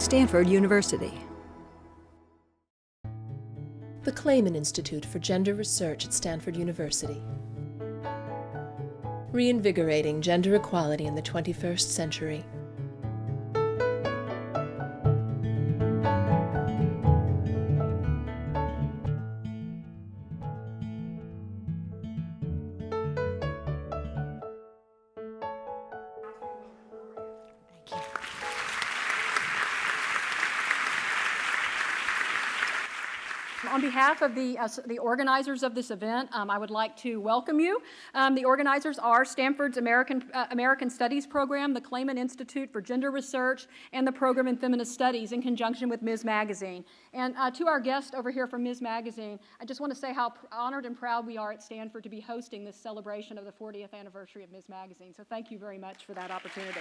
Stanford University. The Clayman Institute for Gender Research at Stanford University. Reinvigorating gender equality in the 21st century. On behalf of the organizers of this event, I would like to welcome you. The organizers are Stanford's American Studies program, the Clayman Institute for Gender Research, and the program in Feminist Studies in conjunction with Ms. Magazine. And to our guest over here from Ms. Magazine, I just want to say how honored and proud we are at Stanford to be hosting this celebration of the 40th anniversary of Ms. Magazine. So thank you very much for that opportunity.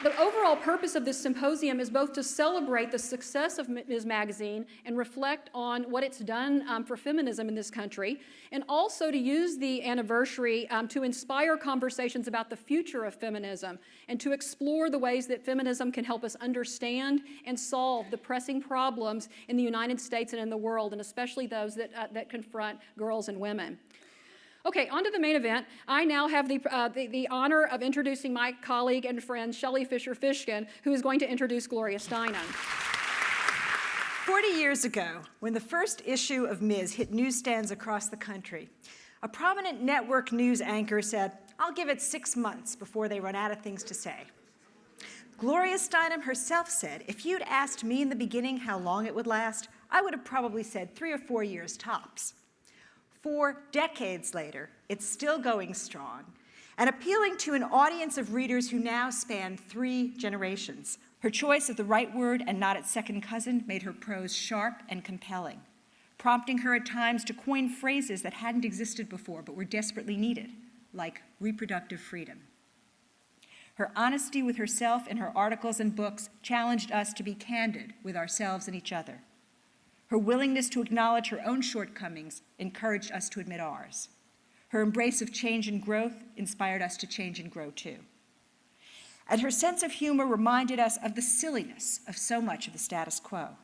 The overall purpose of this symposium is both to celebrate the success of Ms. Magazine and reflect on what it's done for feminism in this country, and also to use the anniversary to inspire conversations about the future of feminism and to explore the ways that feminism can help us understand and solve the pressing problems in the United States and in the world, and especially those that confront girls and women. Okay, on to the main event. I now have the honor of introducing my colleague and friend, Shelley Fisher-Fishkin, who is going to introduce Gloria Steinem. 40 years ago, when the first issue of Ms. hit newsstands across the country, a prominent network news anchor said, "I'll give it 6 months before they run out of things to say." Gloria Steinem herself said, "If you'd asked me in the beginning how long it would last, I would have probably said 3 or 4 years tops." 4 decades later, it's still going strong and appealing to an audience of readers who now span 3 generations. Her choice of the right word and not its second cousin made her prose sharp and compelling, prompting her at times to coin phrases that hadn't existed before but were desperately needed, like reproductive freedom. Her honesty with herself in her articles and books challenged us to be candid with ourselves and each other. Her willingness to acknowledge her own shortcomings encouraged us to admit ours. Her embrace of change and growth inspired us to change and grow too. And her sense of humor reminded us of the silliness of so much of the status quo.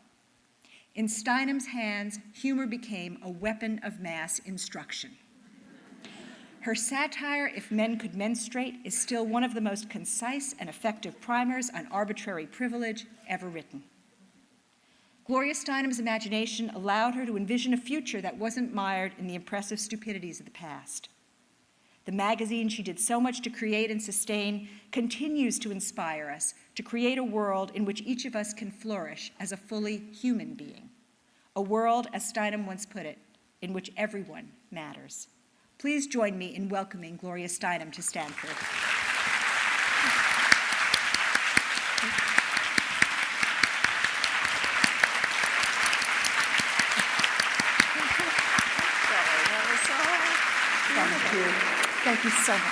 In Steinem's hands, humor became a weapon of mass instruction. Her satire, If Men Could Menstruate, is still one of the most concise and effective primers on arbitrary privilege ever written. Gloria Steinem's imagination allowed her to envision a future that wasn't mired in the oppressive stupidities of the past. The magazine she did so much to create and sustain continues to inspire us to create a world in which each of us can flourish as a fully human being. A world, as Steinem once put it, in which everyone matters. Please join me in welcoming Gloria Steinem to Stanford. Thank you so much.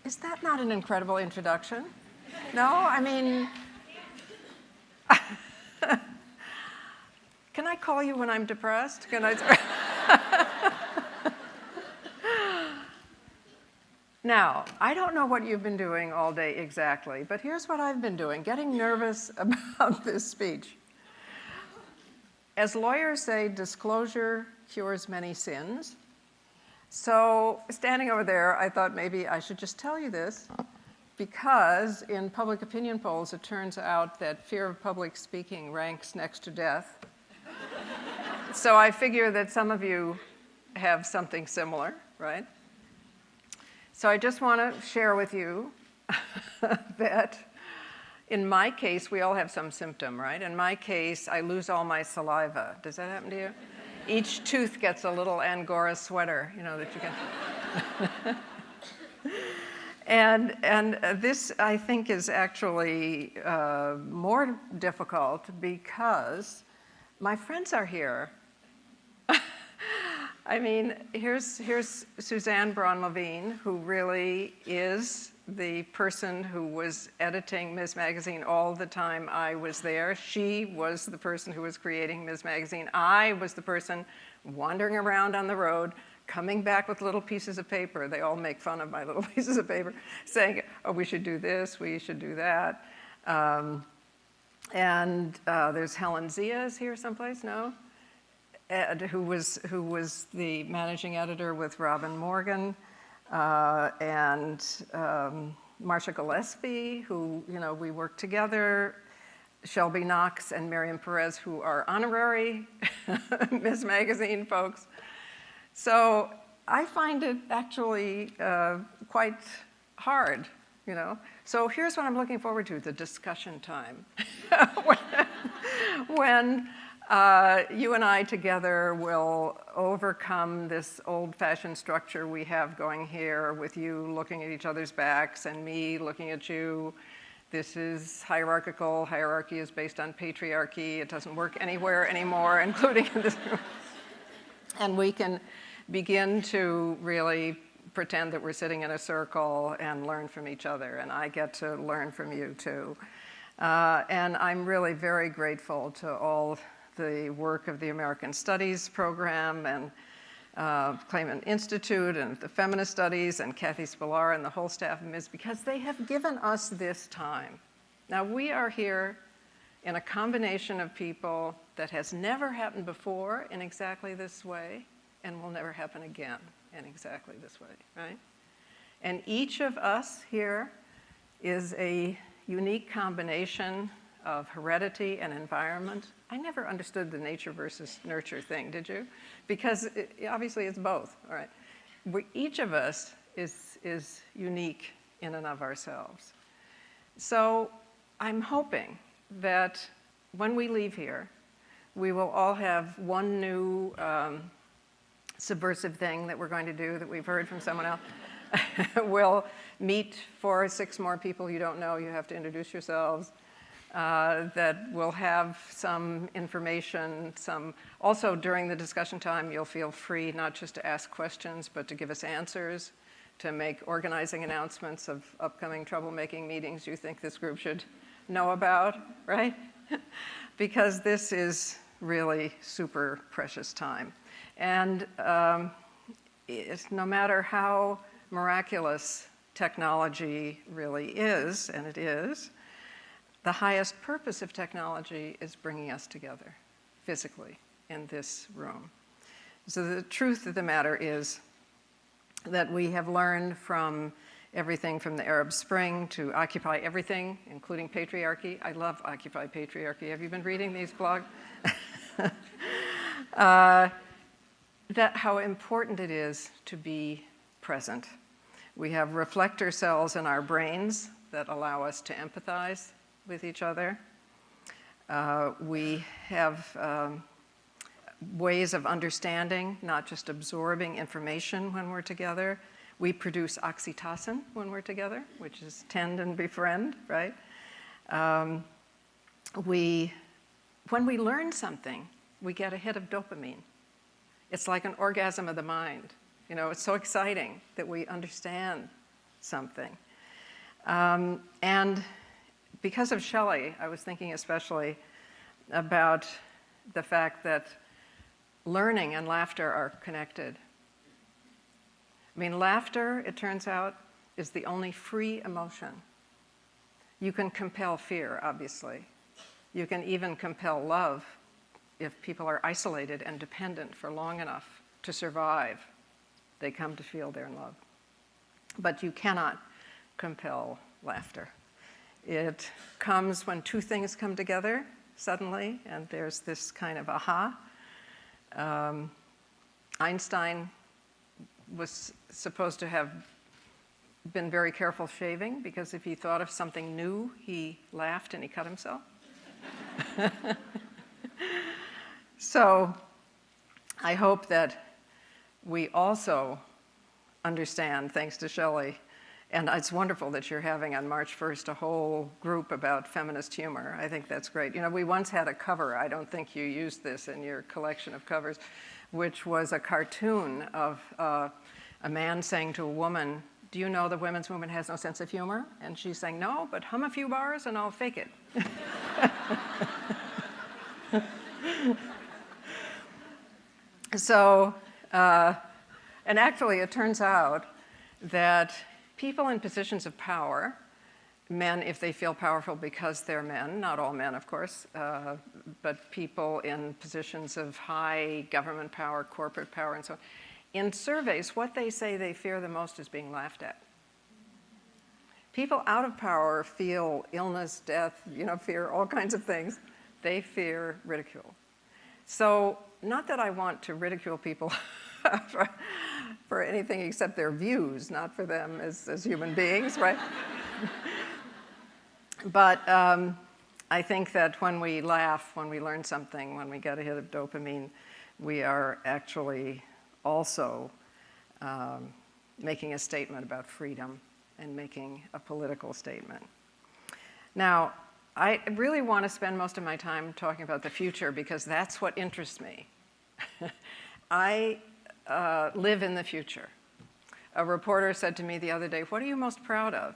Is that not an incredible introduction? No? I mean, can I call you when I'm depressed? Can I? Now, I don't know what you've been doing all day exactly, but here's what I've been doing, getting nervous about this speech. As lawyers say, disclosure cures many sins. So standing over there, I thought maybe I should just tell you this, because in public opinion polls, it turns out that fear of public speaking ranks next to death. So I figure that some of you have something similar, right? So I just want to share with you that in my case, we all have some symptom, right? In my case, I lose all my saliva. Does that happen to you? Each tooth gets a little Angora sweater, you know, that you can. And this, I think, is actually more difficult because my friends are here. I mean, here's Suzanne Braun-Levine, who really is the person who was editing Ms. Magazine all the time I was there. She was the person who was creating Ms. Magazine. I was the person wandering around on the road, coming back with little pieces of paper. They all make fun of my little pieces of paper, saying, oh, we should do this, we should do that. There's Helen Zia is here someplace, no? Who was the managing editor with Robin Morgan, and Marcia Gillespie, who, we worked together, Shelby Knox and Miriam Perez, who are honorary Ms. Magazine folks. So I find it actually quite hard, So here's what I'm looking forward to, the discussion time. when you and I together will overcome this old-fashioned structure we have going here with you looking at each other's backs and me looking at you. This is hierarchical. Hierarchy is based on patriarchy. It doesn't work anywhere anymore, including in this room. And we can begin to really pretend that we're sitting in a circle and learn from each other. And I get to learn from you, too. And I'm really very grateful to all the work of the American Studies program and Clayman Institute and the Feminist Studies and Kathy Spillar and the whole staff of MIS, because they have given us this time. Now, we are here in a combination of people that has never happened before in exactly this way and will never happen again in exactly this way, right? And each of us here is a unique combination of heredity and environment. I never understood the nature versus nurture thing, did you? Because obviously it's both, all right? Each of us is unique in and of ourselves. So I'm hoping that when we leave here, we will all have one new subversive thing that we're going to do that we've heard from someone else. We'll meet 4 or 6 more people you don't know. You have to introduce yourselves. That will have some information, also during the discussion time, you'll feel free not just to ask questions, but to give us answers, to make organizing announcements of upcoming troublemaking meetings you think this group should know about, right? Because this is really super precious time. And no matter how miraculous technology really is, and it is, the highest purpose of technology is bringing us together physically in this room. So the truth of the matter is that we have learned from everything from the Arab Spring to Occupy Everything, including patriarchy. I love Occupy Patriarchy. Have you been reading these blogs? That how important it is to be present. We have reflector cells in our brains that allow us to empathize with each other. We have ways of understanding, not just absorbing information when we're together. We produce oxytocin when we're together, which is tend and befriend, right? When we learn something, we get a hit of dopamine. It's like an orgasm of the mind. It's so exciting that we understand something. And because of Shelley, I was thinking especially about the fact that learning and laughter are connected. I mean, laughter, it turns out, is the only free emotion. You can compel fear, obviously. You can even compel love if people are isolated and dependent for long enough to survive. They come to feel their love. But you cannot compel laughter. It comes when 2 things come together suddenly, and there's this kind of aha. Einstein was supposed to have been very careful shaving, because if he thought of something new, he laughed and he cut himself. So I hope that we also understand, thanks to Shelley, and it's wonderful that you're having on March 1st a whole group about feminist humor. I think that's great. We once had a cover. I don't think you used this in your collection of covers. which was a cartoon of a man saying to a woman, "Do you know the women's movement has no sense of humor?" And she's saying, "No, but hum a few bars and I'll fake it." So, and actually it turns out that people in positions of power, men if they feel powerful because they're men, not all men of course, but people in positions of high government power, corporate power and so on, in surveys what they say they fear the most is being laughed at. People out of power feel illness, death, fear all kinds of things. They fear ridicule. So, not that I want to ridicule people for anything except their views, not for them as human beings, right? But I think that when we laugh, when we learn something, when we get a hit of dopamine, we are actually also making a statement about freedom and making a political statement. Now, I really want to spend most of my time talking about the future because that's what interests me. I live in the future. A reporter said to me the other day, "What are you most proud of?"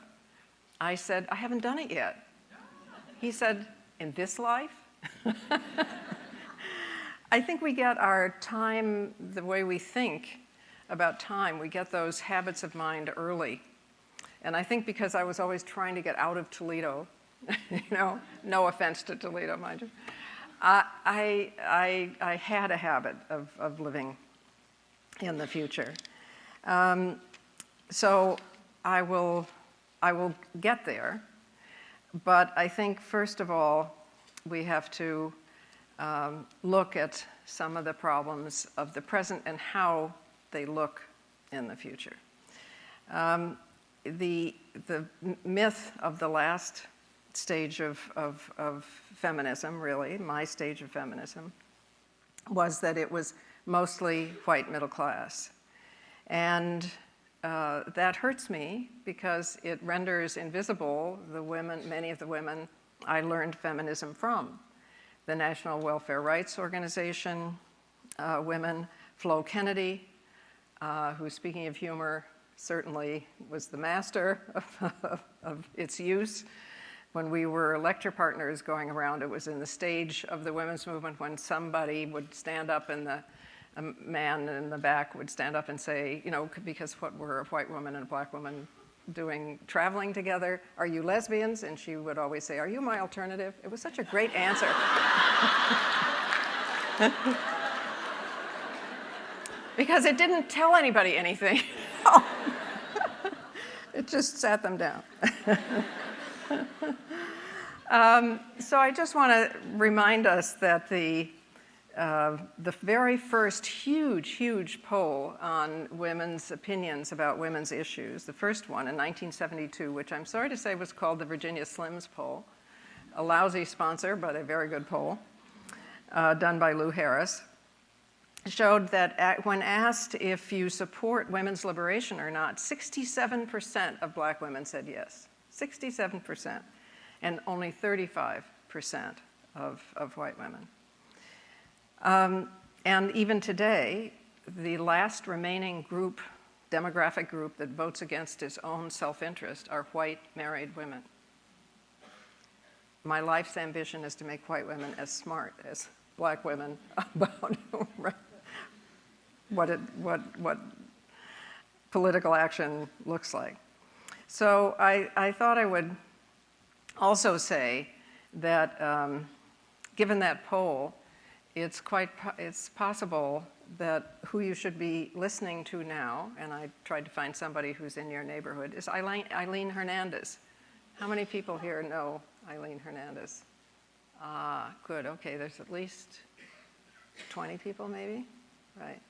I said, "I haven't done it yet." He said, "In this life?" I think we get our time, the way we think about time, we get those habits of mind early. And I think because I was always trying to get out of Toledo, no offense to Toledo, mind you, I had a habit of living in the future. So I will get there, but I think first of all we have to look at some of the problems of the present and how they look in the future. The myth of the last stage of feminism, really, my stage of feminism, was that it was mostly white middle class. And that hurts me because it renders invisible the women, many of the women I learned feminism from. The National Welfare Rights Organization women, Flo Kennedy, who, speaking of humor, certainly was the master of its use. When we were lecture partners going around, it was in the stage of the women's movement when somebody would stand up and a man in the back would stand up and say, because what were a white woman and a black woman doing traveling together? Are you lesbians? And she would always say, "Are you my alternative?" It was such a great answer. Because it didn't tell anybody anything. It just sat them down. So I just want to remind us that the very first huge poll on women's opinions about women's issues, the first one in 1972, which I'm sorry to say was called the Virginia Slims poll, a lousy sponsor, but a very good poll, done by Lou Harris, showed that when asked if you support women's liberation or not, 67% of black women said yes. 67%. And only 35% of white women. And even today, the last remaining group, demographic group that votes against its own self-interest are white married women. My life's ambition is to make white women as smart as black women about what political action looks like. So I thought I would also say that given that poll, it's possible that who you should be listening to now, and I tried to find somebody who's in your neighborhood, is Eileen Hernandez. How many people here know Eileen Hernandez? Good, okay, there's at least 20 people maybe, right?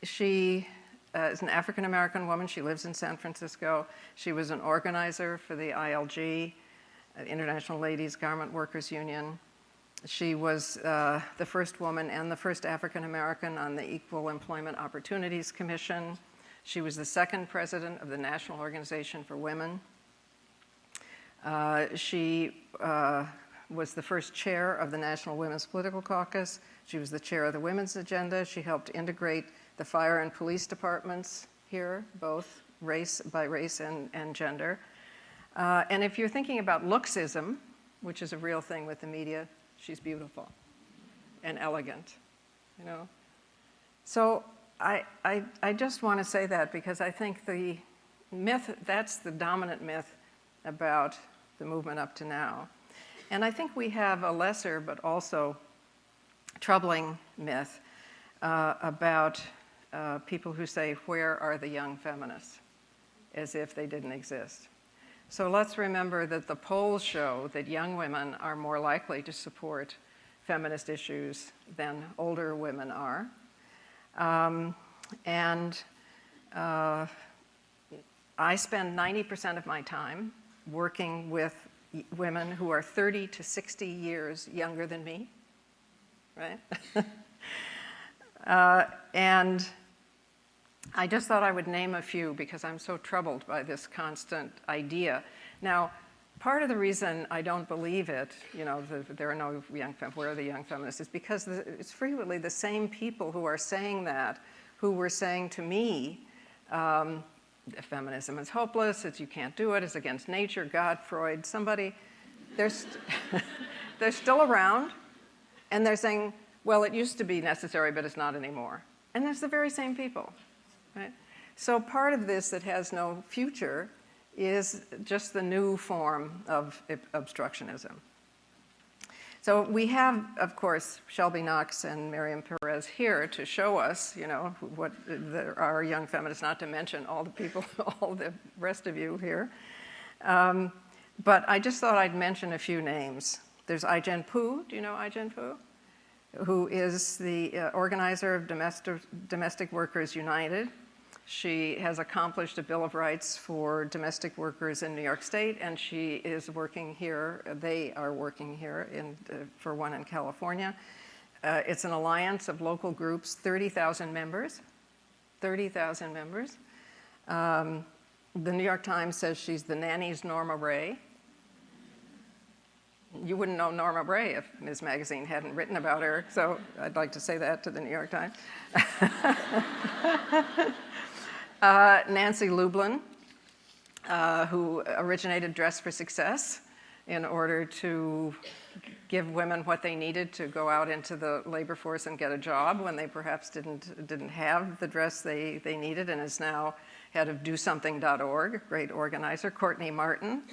She is an African-American woman. She lives in San Francisco. She was an organizer for the ILG, International Ladies Garment Workers Union. She was the first woman and the first African-American on the Equal Employment Opportunities Commission. She was the second president of the National Organization for Women. She was the first chair of the National Women's Political Caucus. She was the chair of the Women's Agenda. She helped integrate the fire and police departments here, both by race and gender. And if you're thinking about looksism, which is a real thing with the media, she's beautiful and elegant, you know. So I just want to say that because I think the myth, that's the dominant myth about the movement up to now. And I think we have a lesser but also troubling myth about people who say, where are the young feminists? As if they didn't exist. So let's remember that the polls show that young women are more likely to support feminist issues than older women are. I spend 90% of my time working with women who are 30 to 60 years younger than me, right? And I just thought I would name a few because I'm so troubled by this constant idea. Now, part of the reason I don't believe it, you know, there are no young feminists, where are the young feminists, is because it's frequently the same people who are saying that who were saying to me, feminism is hopeless, you can't do it, it's against nature, God, Freud, somebody. They're still around, and they're saying, well, it used to be necessary, but it's not anymore. And it's the very same people, right? So part of this that has no future is just the new form of obstructionism. So we have, of course, Shelby Knox and Miriam Perez here to show us, you know, what there are young feminists, not to mention all the people, all the rest of you here. But I just thought I'd mention a few names. There's Ai-jen Poo. Do you know Ai-jen Poo? Who is the organizer of Domestic Workers United. She has accomplished a Bill of Rights for domestic workers in New York State, and she is working here, they are working here for one in California. It's an alliance of local groups, 30,000 members, 30,000 members. The New York Times says she's the nanny's Norma Ray. You wouldn't know Norma Ray if Ms. Magazine hadn't written about her, so I'd like to say that to the New York Times. Nancy Lublin, who originated Dress for Success in order to give women what they needed to go out into the labor force and get a job when they perhaps didn't have the dress they needed, and is now head of DoSomething.org, great organizer. Courtney Martin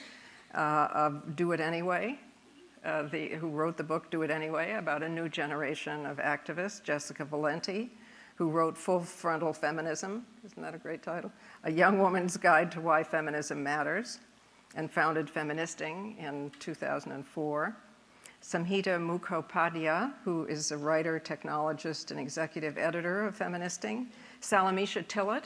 of Do It Anyway, who wrote the book Do It Anyway about a new generation of activists. Jessica Valenti, who wrote Full Frontal Feminism, isn't that a great title? A Young Woman's Guide to Why Feminism Matters, and founded Feministing in 2004. Samhita Mukhopadhyay, who is a writer, technologist, and executive editor of Feministing. Salamisha Tillett,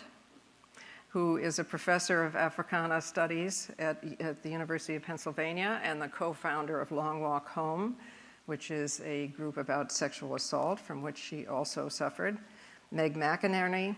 who is a professor of Africana Studies at the University of Pennsylvania and the co-founder of Long Walk Home, which is a group about sexual assault from which she also suffered. Meg McInerney,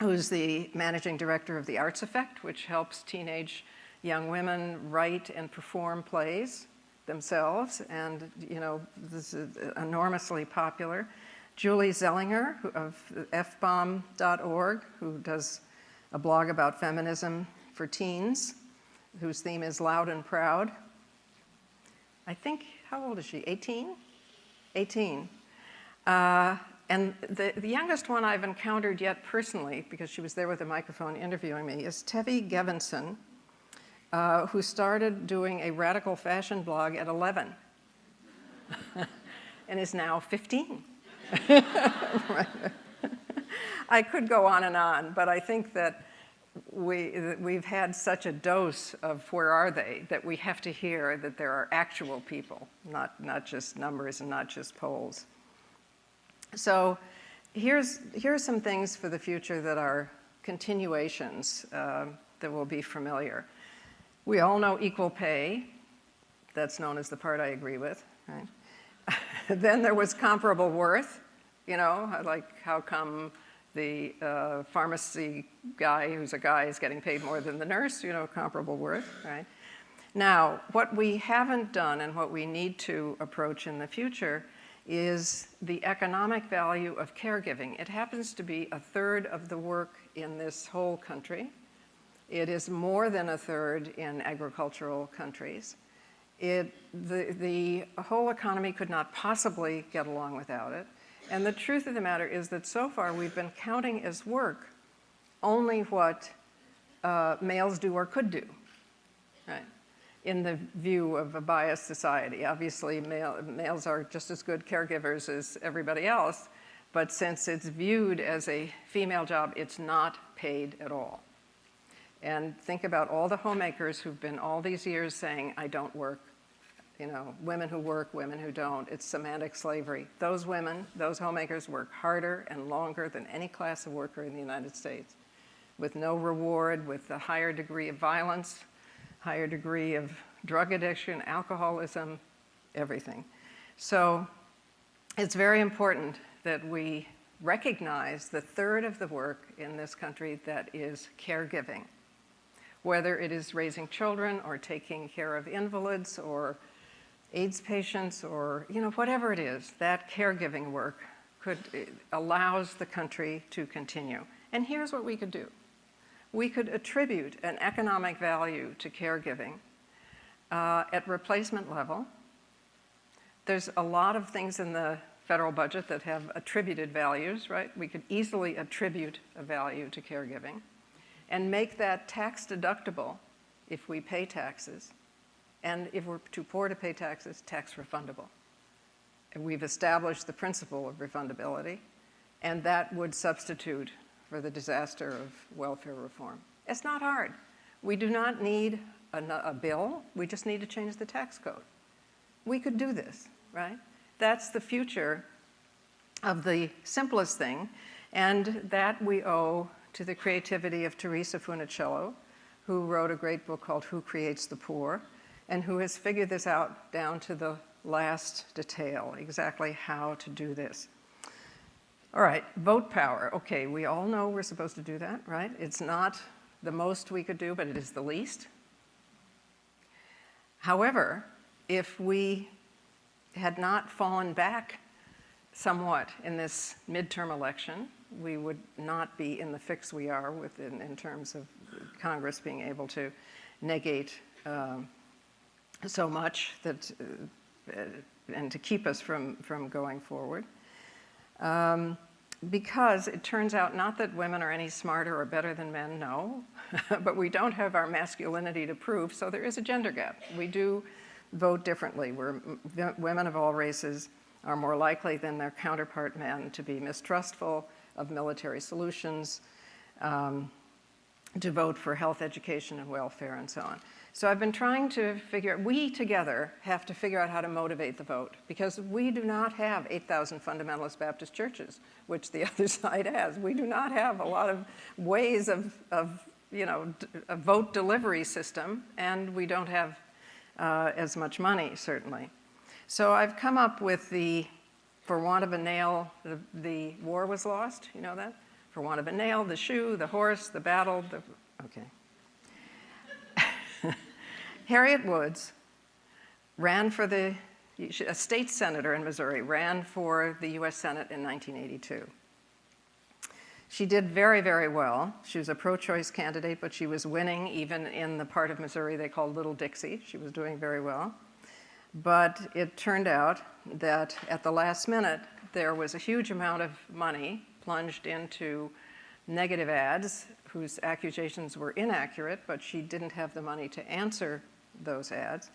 who's the managing director of the Arts Effect, which helps teenage young women write and perform plays themselves, and you know, this is enormously popular. Julie Zellinger of fbomb.org, who does a blog about feminism for teens, whose theme is Loud and Proud. I think, how old is she, 18? 18. And the youngest one I've encountered yet personally, because she was there with a microphone interviewing me, is Tevi Gevinson, who started doing a radical fashion blog at 11 and is now 15. Right. I could go on, but I think that we've had such a dose of where are they that we have to hear that there are actual people, not just numbers and not just polls. So here's some things for the future that are continuations that will be familiar. We all know equal pay. That's known as the part I agree with, right? Then there was comparable worth. You know, like how come the pharmacy guy who's a guy is getting paid more than the nurse, you know, comparable worth, right? Now, what we haven't done and what we need to approach in the future is the economic value of caregiving. It happens to be a third of the work in this whole country. It is more than a third in agricultural countries. The whole economy could not possibly get along without it. And the truth of the matter is that so far we've been counting as work only what males do or could do, right? In the view of a biased society. Obviously, males are just as good caregivers as everybody else, but since it's viewed as a female job, it's not paid at all. And think about all the homemakers who've been all these years saying, I don't work. You know, women who work, women who don't. It's semantic slavery. Those women, those homemakers work harder and longer than any class of worker in the United States, with no reward, with a higher degree of violence, higher degree of drug addiction, alcoholism, everything. So it's very important that we recognize the third of the work in this country that is caregiving, whether it is raising children or taking care of invalids or AIDS patients or, you know, whatever it is, that caregiving work allows the country to continue. And here's what we could do. We could attribute an economic value to caregiving at replacement level. There's a lot of things in the federal budget that have attributed values, right? We could easily attribute a value to caregiving and make that tax deductible if we pay taxes, and if we're too poor to pay taxes, tax refundable. And we've established the principle of refundability, and that would substitute for the disaster of welfare reform. It's not hard. We do not need a bill. We just need to change the tax code. We could do this, right? That's the future of the simplest thing, and that we owe to the creativity of Teresa Funicello, who wrote a great book called Who Creates the Poor, and who has figured this out down to the last detail, exactly how to do this. All right, vote power. Okay, we all know we're supposed to do that, right? It's not the most we could do, but it is the least. However, if we had not fallen back somewhat in this midterm election, we would not be in the fix we are in terms of Congress being able to negate so much that, and to keep us from going forward. Because it turns out not that women are any smarter or better than men, no, but we don't have our masculinity to prove, so there is a gender gap. We do vote differently. Women of all races are more likely than their counterpart men to be mistrustful of military solutions, to vote for health, education, and welfare, and so on. So I've been trying to we together have to figure out how to motivate the vote, because we do not have 8,000 fundamentalist Baptist churches, which the other side has. We do not have a lot of ways of a vote delivery system, and we don't have as much money, certainly. So I've come up with for want of a nail, the war was lost, you know that? For want of a nail, the shoe, the horse, the battle, okay. Harriet Woods ran for a state senator in Missouri, ran for the US Senate in 1982. She did very, very well. She was a pro-choice candidate, but she was winning even in the part of Missouri they called Little Dixie. She was doing very well. But it turned out that at the last minute, there was a huge amount of money plunged into negative ads whose accusations were inaccurate, but she didn't have the money to answer those ads.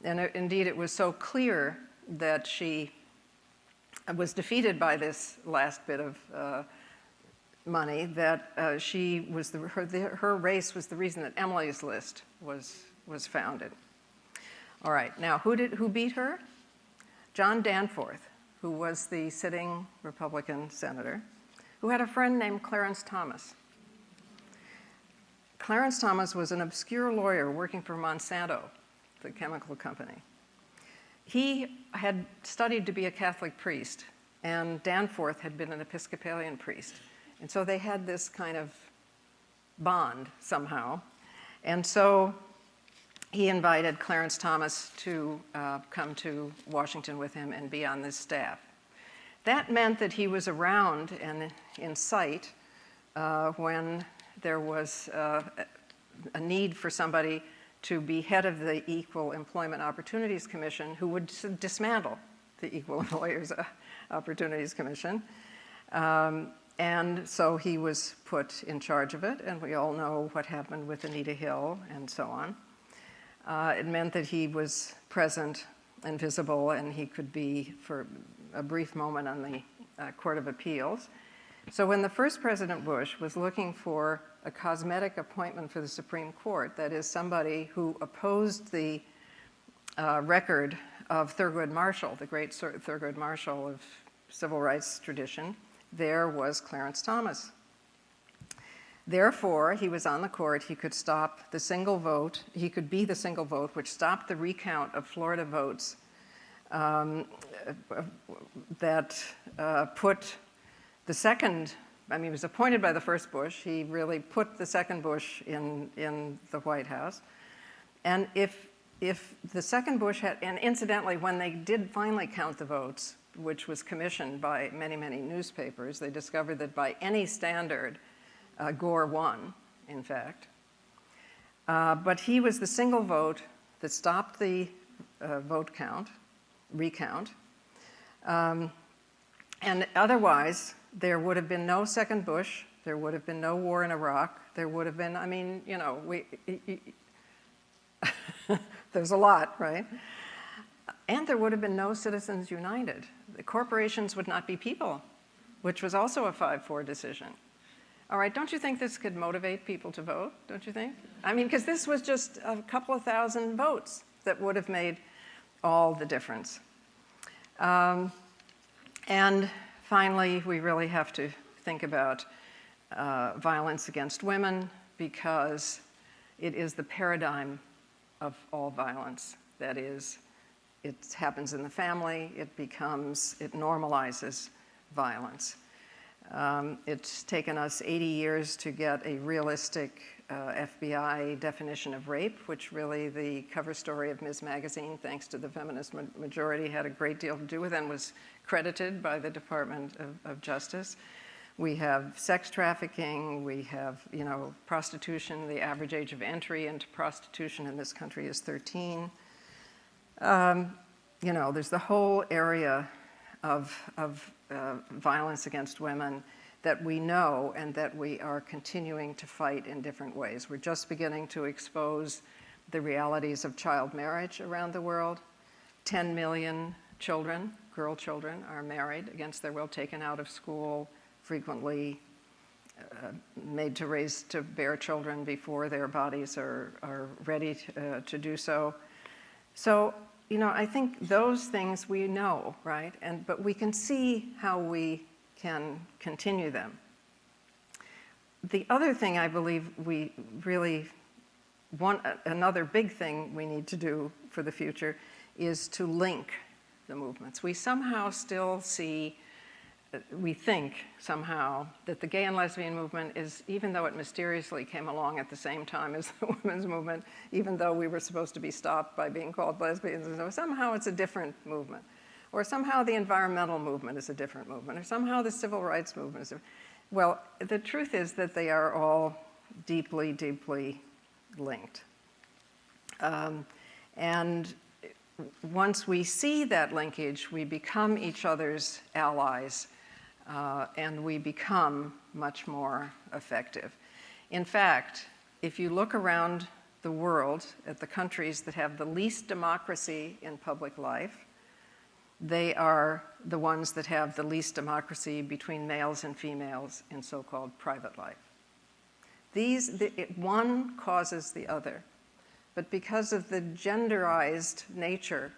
And indeed, it was so clear that she was defeated by this last bit of money that her race was the reason that Emily's List was founded. All right, now who beat her? John Danforth, who was the sitting Republican senator, who had a friend named Clarence Thomas. Clarence Thomas was an obscure lawyer working for Monsanto, the chemical company. He had studied to be a Catholic priest, and Danforth had been an Episcopalian priest. And so they had this kind of bond somehow. And so he invited Clarence Thomas to come to Washington with him and be on this staff. That meant that he was around and in sight when there was a need for somebody to be head of the Equal Employment Opportunities Commission who would dismantle the Equal Employers Opportunities Commission. And so he was put in charge of it, and we all know what happened with Anita Hill and so on. It meant that he was present and visible, and he could be, for a brief moment, on the Court of Appeals. So when the first President Bush was looking for a cosmetic appointment for the Supreme Court, that is somebody who opposed the record of Thurgood Marshall, the great Thurgood Marshall of civil rights tradition, there was Clarence Thomas. Therefore, he was on the court. He could stop the single vote. He could be the single vote which stopped the recount of Florida votes that put the second, I mean, he was appointed by the first Bush. He really put the second Bush in the White House. And if the second Bush had, and incidentally, when they did finally count the votes, which was commissioned by many, many newspapers, they discovered that by any standard, Gore won, in fact. But he was the single vote that stopped the recount. And otherwise, there would have been no second Bush. There would have been no war in Iraq. There would have been, I mean, you know, there's a lot, right? And there would have been no Citizens United. The corporations would not be people, which was also a 5-4 decision. All right, don't you think this could motivate people to vote, don't you think? I mean, because this was just a couple of thousand votes that would have made all the difference. And finally, we really have to think about violence against women, because it is the paradigm of all violence. That is, it happens in the family, it normalizes violence. It's taken us 80 years to get a realistic FBI definition of rape, which really the cover story of Ms. Magazine, thanks to the feminist majority, had a great deal to do with and was credited by the Department of Justice. We have sex trafficking, we have, you know, prostitution. The average age of entry into prostitution in this country is 13. You know, there's the whole area of violence against women that we know and that we are continuing to fight in different ways. We're just beginning to expose the realities of child marriage around the world. 10 million children, girl children, are married against their will, taken out of school, frequently made to bear children before their bodies are ready to do so. So, you know, I think those things we know, right? But we can see how we can continue them. The other thing I believe we really want, another big thing we need to do for the future, is to link the movements. We somehow still see, we think somehow that the gay and lesbian movement is, even though it mysteriously came along at the same time as the women's movement, even though we were supposed to be stopped by being called lesbians, and so somehow it's a different movement. Or somehow the environmental movement is a different movement, or somehow the civil rights movement is well, the truth is that they are all deeply, deeply linked. And once we see that linkage, we become each other's allies, and we become much more effective. In fact, if you look around the world at the countries that have the least democracy in public life, they are the ones that have the least democracy between males and females in so-called private life. One causes the other. But because of the genderized nature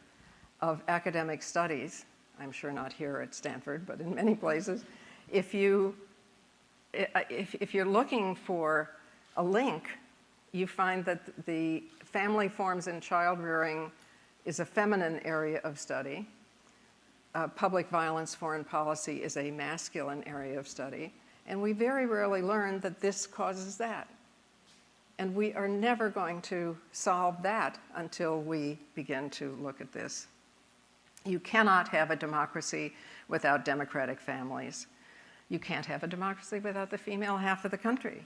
of academic studies, I'm sure not here at Stanford, but in many places, if you're looking for a link, you find that the family forms and child rearing is a feminine area of study. Public violence, foreign policy is a masculine area of study. And we very rarely learn that this causes that. And we are never going to solve that until we begin to look at this. You cannot have a democracy without democratic families. You can't have a democracy without the female half of the country.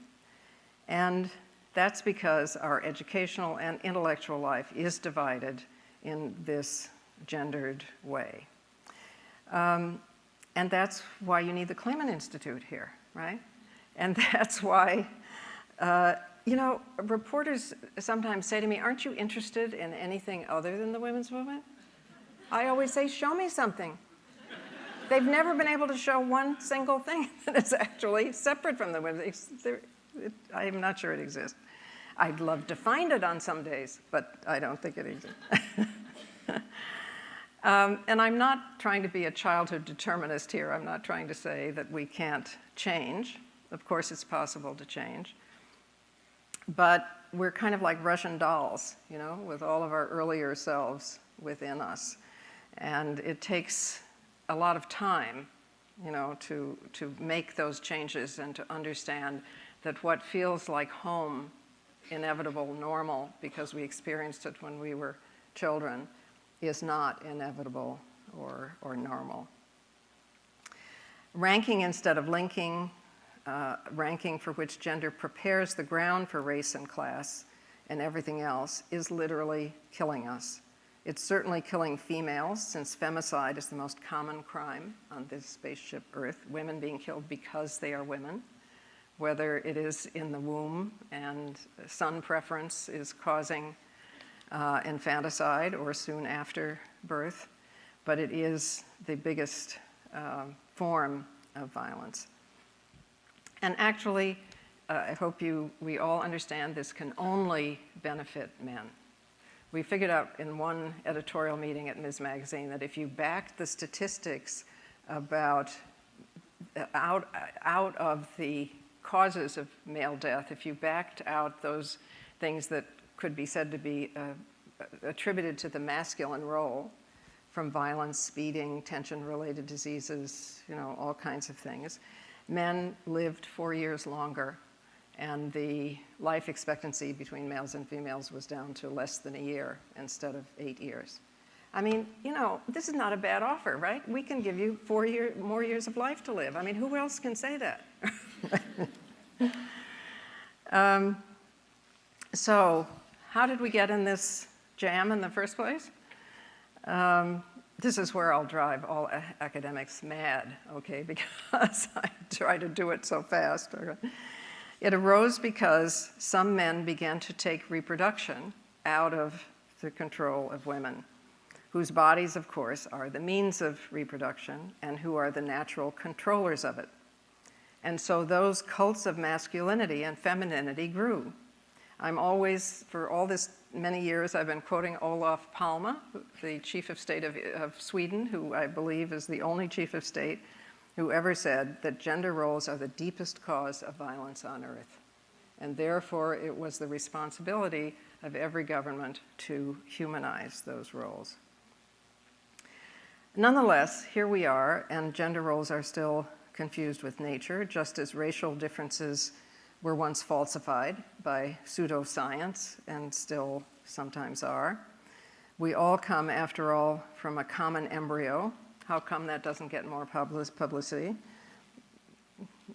And that's because our educational and intellectual life is divided in this gendered way. And that's why you need the Clayman Institute here, right? And that's why, you know, reporters sometimes say to me, aren't you interested in anything other than the women's movement? I always say, show me something. They've never been able to show one single thing that is actually separate from the women's. I'm not sure it exists. I'd love to find it on some days, but I don't think it exists. And I'm not trying to be a childhood determinist here. I'm not trying to say that we can't change. Of course, it's possible to change. But we're kind of like Russian dolls, you know, with all of our earlier selves within us. And it takes a lot of time, you know, to make those changes and to understand that what feels like home, inevitable, normal, because we experienced it when we were children, is not inevitable or normal. Ranking instead of linking, ranking for which gender prepares the ground for race and class and everything else, is literally killing us. It's certainly killing females, since femicide is the most common crime on this spaceship Earth, women being killed because they are women, whether it is in the womb and son preference is causing infanticide or soon after birth, but it is the biggest form of violence. And actually, I hope we all understand this can only benefit men. We figured out in one editorial meeting at Ms. Magazine that if you backed the statistics about out of the causes of male death, if you backed out those things that could be said to be attributed to the masculine role, from violence, speeding, tension-related diseases, you know, all kinds of things, men lived 4 years longer, and the life expectancy between males and females was down to less than a year instead of 8 years. I mean, you know, this is not a bad offer, right? We can give you more years of life to live. I mean, who else can say that? So how did we get in this jam in the first place? This is where I'll drive all academics mad, okay, because I try to do it so fast. Okay? It arose because some men began to take reproduction out of the control of women, whose bodies, of course, are the means of reproduction and who are the natural controllers of it. And so those cults of masculinity and femininity grew. I'm always, for all this many years, I've been quoting Olof Palme, the chief of state of Sweden, who I believe is the only chief of state who ever said that gender roles are the deepest cause of violence on earth. And therefore, it was the responsibility of every government to humanize those roles. Nonetheless, here we are, and gender roles are still confused with nature, just as racial differences were once falsified by pseudoscience and still sometimes are. We all come, after all, from a common embryo. How come that doesn't get more publicity?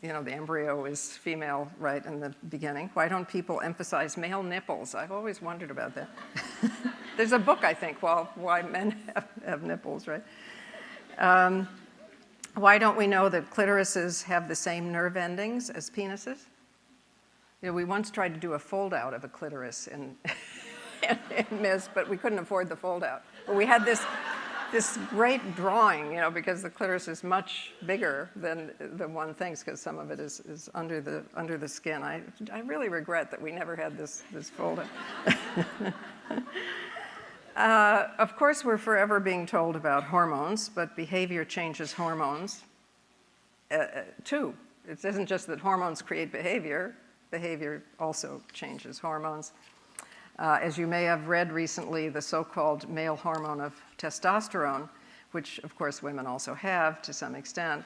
You know, the embryo is female right in the beginning. Why don't people emphasize male nipples? I've always wondered about that. There's a book, I think, why men have nipples, right? Why don't we know that clitorises have the same nerve endings as penises? You know, we once tried to do a fold-out of a clitoris in Ms., but we couldn't afford the fold-out. But we had this great drawing, you know, because the clitoris is much bigger than one thinks, because some of it is under the skin. I really regret that we never had this fold-out. Of course, we're forever being told about hormones, but behavior changes hormones too. It isn't just that hormones create behavior. Behavior also changes hormones. As you may have read recently, the so-called male hormone of testosterone, which of course women also have to some extent,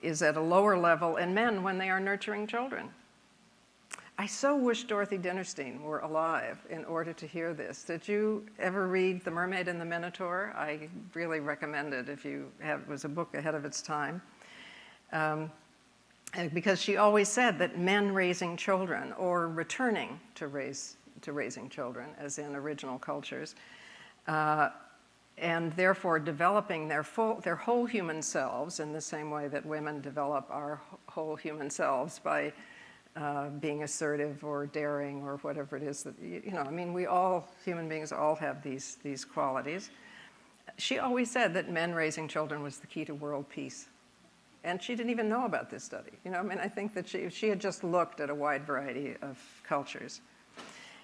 is at a lower level in men when they are nurturing children. I so wish Dorothy Dinnerstein were alive in order to hear this. Did you ever read The Mermaid and the Minotaur? I really recommend it if you have, it was a book ahead of its time. Because she always said that men raising children or returning to raising children, as in original cultures, and therefore developing their whole human selves in the same way that women develop our whole human selves by being assertive or daring or whatever it is that, I mean, we all, human beings all have these qualities. She always said that men raising children was the key to world peace. And she didn't even know about this study. I mean, I think that she had just looked at a wide variety of cultures.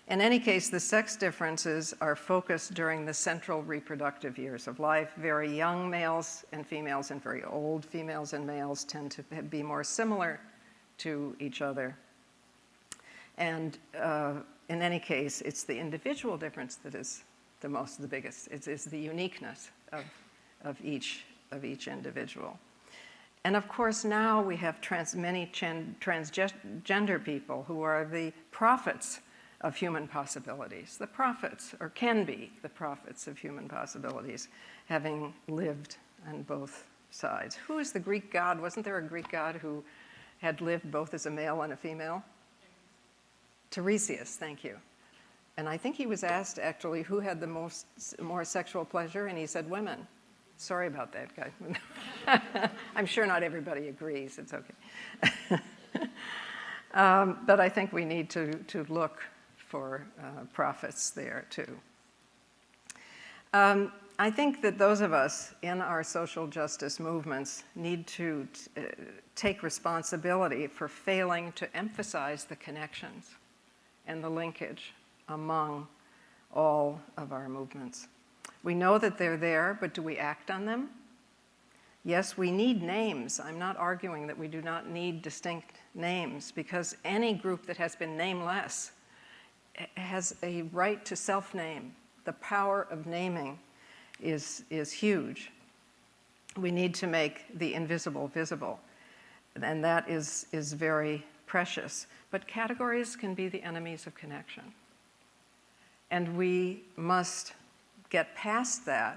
In any case, the sex differences are focused during the central reproductive years of life. Very young males and females and very old females and males tend to be more similar to each other. And in any case, it's the individual difference that is the biggest. It's the uniqueness of each individual. And of course, now we have many transgender people who are the prophets of human possibilities. The prophets, or can be the prophets of human possibilities, having lived on both sides. Who is the Greek god? Wasn't there a Greek god who had lived both as a male and a female? Tiresias, thank you. And I think he was asked, actually, who had the more sexual pleasure, and he said women. Sorry about that, guy. I'm sure not everybody agrees. It's okay. But I think we need to look for prophets there, too. I think that those of us in our social justice movements need to take responsibility for failing to emphasize the connections and the linkage among all of our movements. We know that they're there, but do we act on them? Yes, we need names. I'm not arguing that we do not need distinct names, because any group that has been nameless has a right to self-name. The power of naming is huge. We need to make the invisible visible, and that is very precious. But categories can be the enemies of connection. And we must get past that.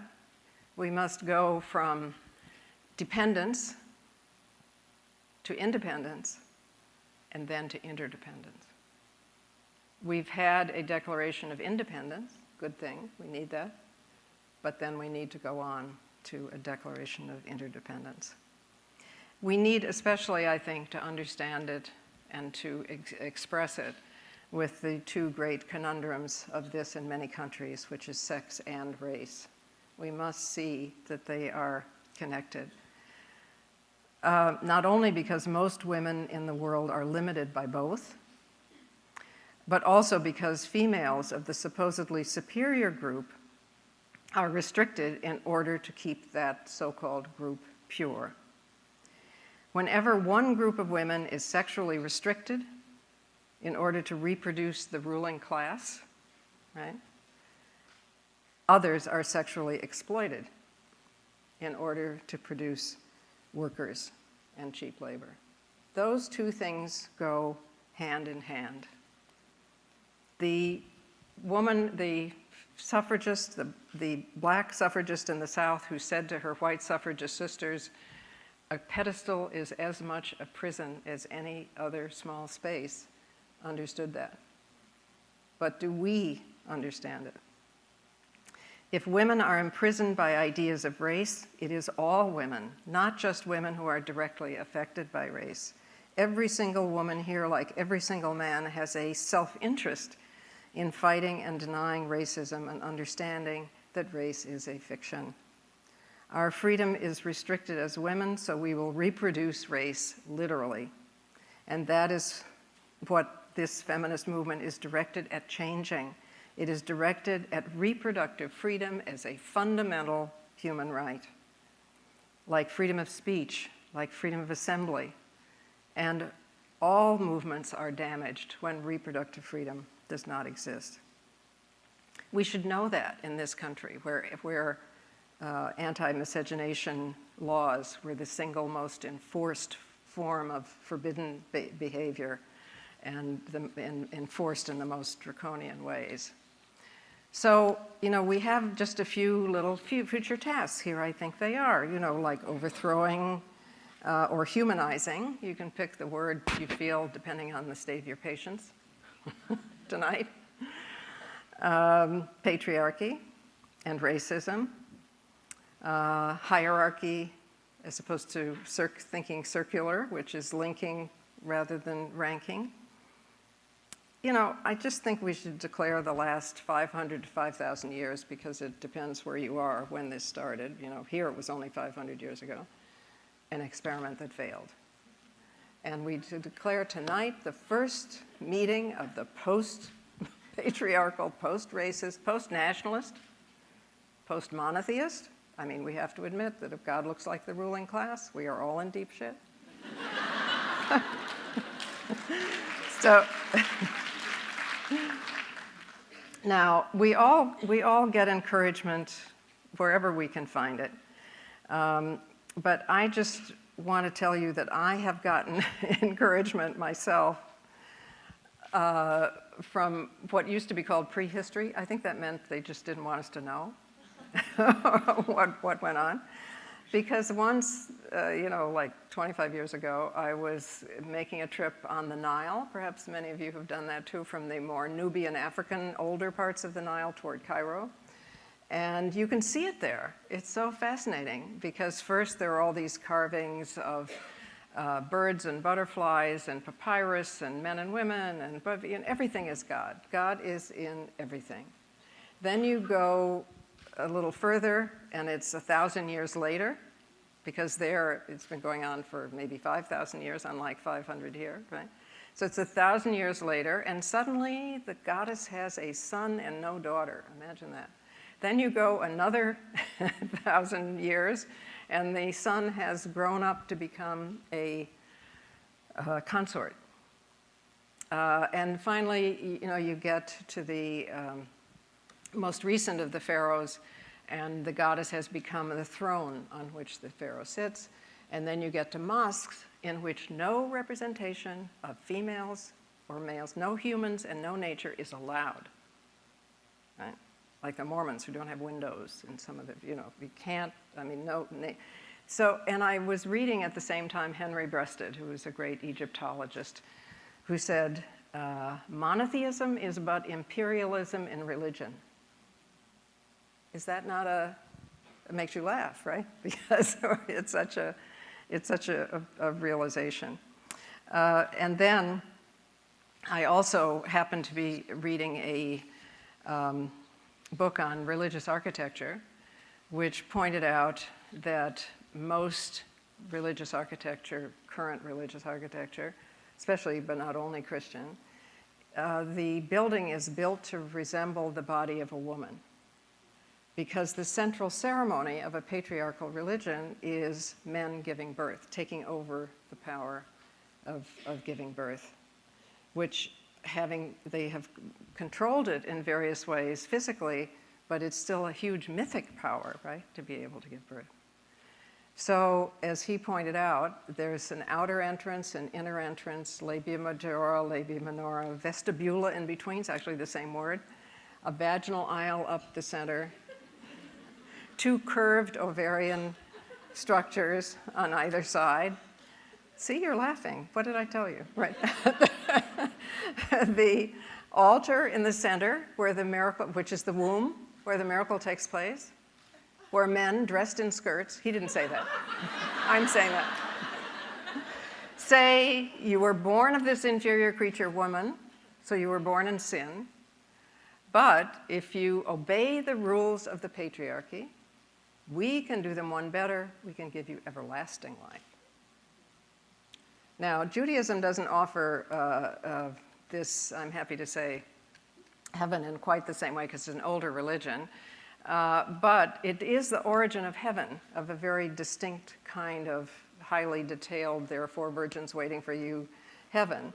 We must go from dependence to independence and then to interdependence. We've had a declaration of independence, good thing, we need that, but then we need to go on to a declaration of interdependence. We need, especially, I think, to understand it and to express it with the two great conundrums of this in many countries, which is sex and race. We must see that they are connected. Not only because most women in the world are limited by both, but also because females of the supposedly superior group are restricted in order to keep that so-called group pure. Whenever one group of women is sexually restricted in order to reproduce the ruling class, right, others are sexually exploited in order to produce workers and cheap labor. Those two things go hand in hand. The woman, the suffragist, the black suffragist in the South who said to her white suffragist sisters, "A pedestal is as much a prison as any other small space," understood that. But do we understand it? If women are imprisoned by ideas of race, it is all women, not just women who are directly affected by race. Every single woman here, like every single man, has a self-interest in fighting and denying racism and understanding that race is a fiction. Our freedom is restricted as women, so we will reproduce race literally. And that is what this feminist movement is directed at changing. It is directed at reproductive freedom as a fundamental human right, like freedom of speech, like freedom of assembly. And all movements are damaged when reproductive freedom does not exist. We should know that in this country, where anti-miscegenation laws were the single most enforced form of forbidden behavior, and enforced in the most draconian ways. So, we have just a few future tasks. Here I think they are, like overthrowing or humanizing. You can pick the word you feel depending on the state of your patience tonight. Patriarchy and racism. Hierarchy as opposed to thinking circular, which is linking rather than ranking. I just think we should declare the last 500 to 5,000 years, because it depends where you are when this started. Here it was only 500 years ago, an experiment that failed. And we declare tonight the first meeting of the post-patriarchal, post-racist, post-nationalist, post-monotheist. I mean, we have to admit that if God looks like the ruling class, we are all in deep shit. So now, we all get encouragement wherever we can find it. But I just want to tell you that I have gotten encouragement myself from what used to be called prehistory. I think that meant they just didn't want us to know what went on. Because once, like 25 years ago, I was making a trip on the Nile. Perhaps many of you have done that too, from the more Nubian African older parts of the Nile toward Cairo. And you can see it there. It's so fascinating, because first there are all these carvings of birds and butterflies and papyrus and men and women, and everything is God. God is in everything. Then you go a little further, and it's 1,000 years later, because there it's been going on for maybe 5,000 years, unlike 500 here, right? So it's 1,000 years later, and suddenly the goddess has a son and no daughter. Imagine that. Then you go another 1,000 years, and the son has grown up to become a consort. And finally, you get to the most recent of the pharaohs, and the goddess has become the throne on which the pharaoh sits. And then you get to mosques in which no representation of females or males, no humans and no nature is allowed, right? Like the Mormons, who don't have windows in some of the, you can't, So, and I was reading at the same time Henry Breasted, who was a great Egyptologist, who said, monotheism is but imperialism in religion. Is that not it makes you laugh, right? Because it's such a realization. And then I also happened to be reading a book on religious architecture, which pointed out that most religious architecture, current religious architecture, especially but not only Christian, the building is built to resemble the body of a woman, because the central ceremony of a patriarchal religion is men giving birth, taking over the power of giving birth, which they have controlled it in various ways physically, but it's still a huge mythic power, right, to be able to give birth. So, as he pointed out, there's an outer entrance, an inner entrance, labia majora, labia minora, vestibula in between, it's actually the same word, a vaginal aisle up the center, 2 curved ovarian structures on either side. See, you're laughing. What did I tell you? Right. The altar in the center, where the miracle, which is the womb, where the miracle takes place, where men dressed in skirts, he didn't say that. I'm saying that. Say you were born of this inferior creature woman, so you were born in sin, but if you obey the rules of the patriarchy, we can do them one better, we can give you everlasting life. Now, Judaism doesn't offer this, I'm happy to say, heaven in quite the same way, because it's an older religion, but it is the origin of heaven, of a very distinct kind of highly detailed, there are 4 virgins waiting for you, heaven,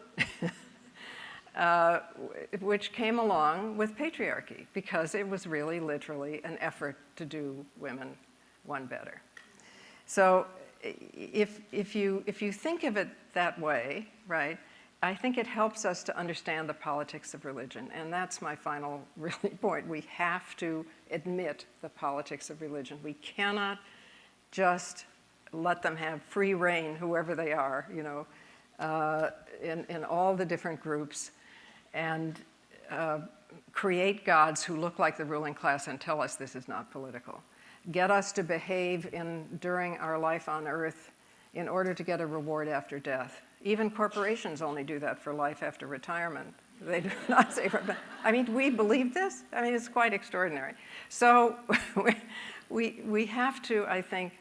which came along with patriarchy, because it was really literally an effort to do women one better. So if you think of it that way, right, I think it helps us to understand the politics of religion, and that's my final really point. We have to admit the politics of religion. We cannot just let them have free reign, whoever they are, you know, in all the different groups, and create gods who look like the ruling class and tell us this is not political. Get us to behave during our life on earth in order to get a reward after death. Even corporations only do that for life after retirement. They do not say, I mean, we believe this? I mean, it's quite extraordinary. So we have to, I think,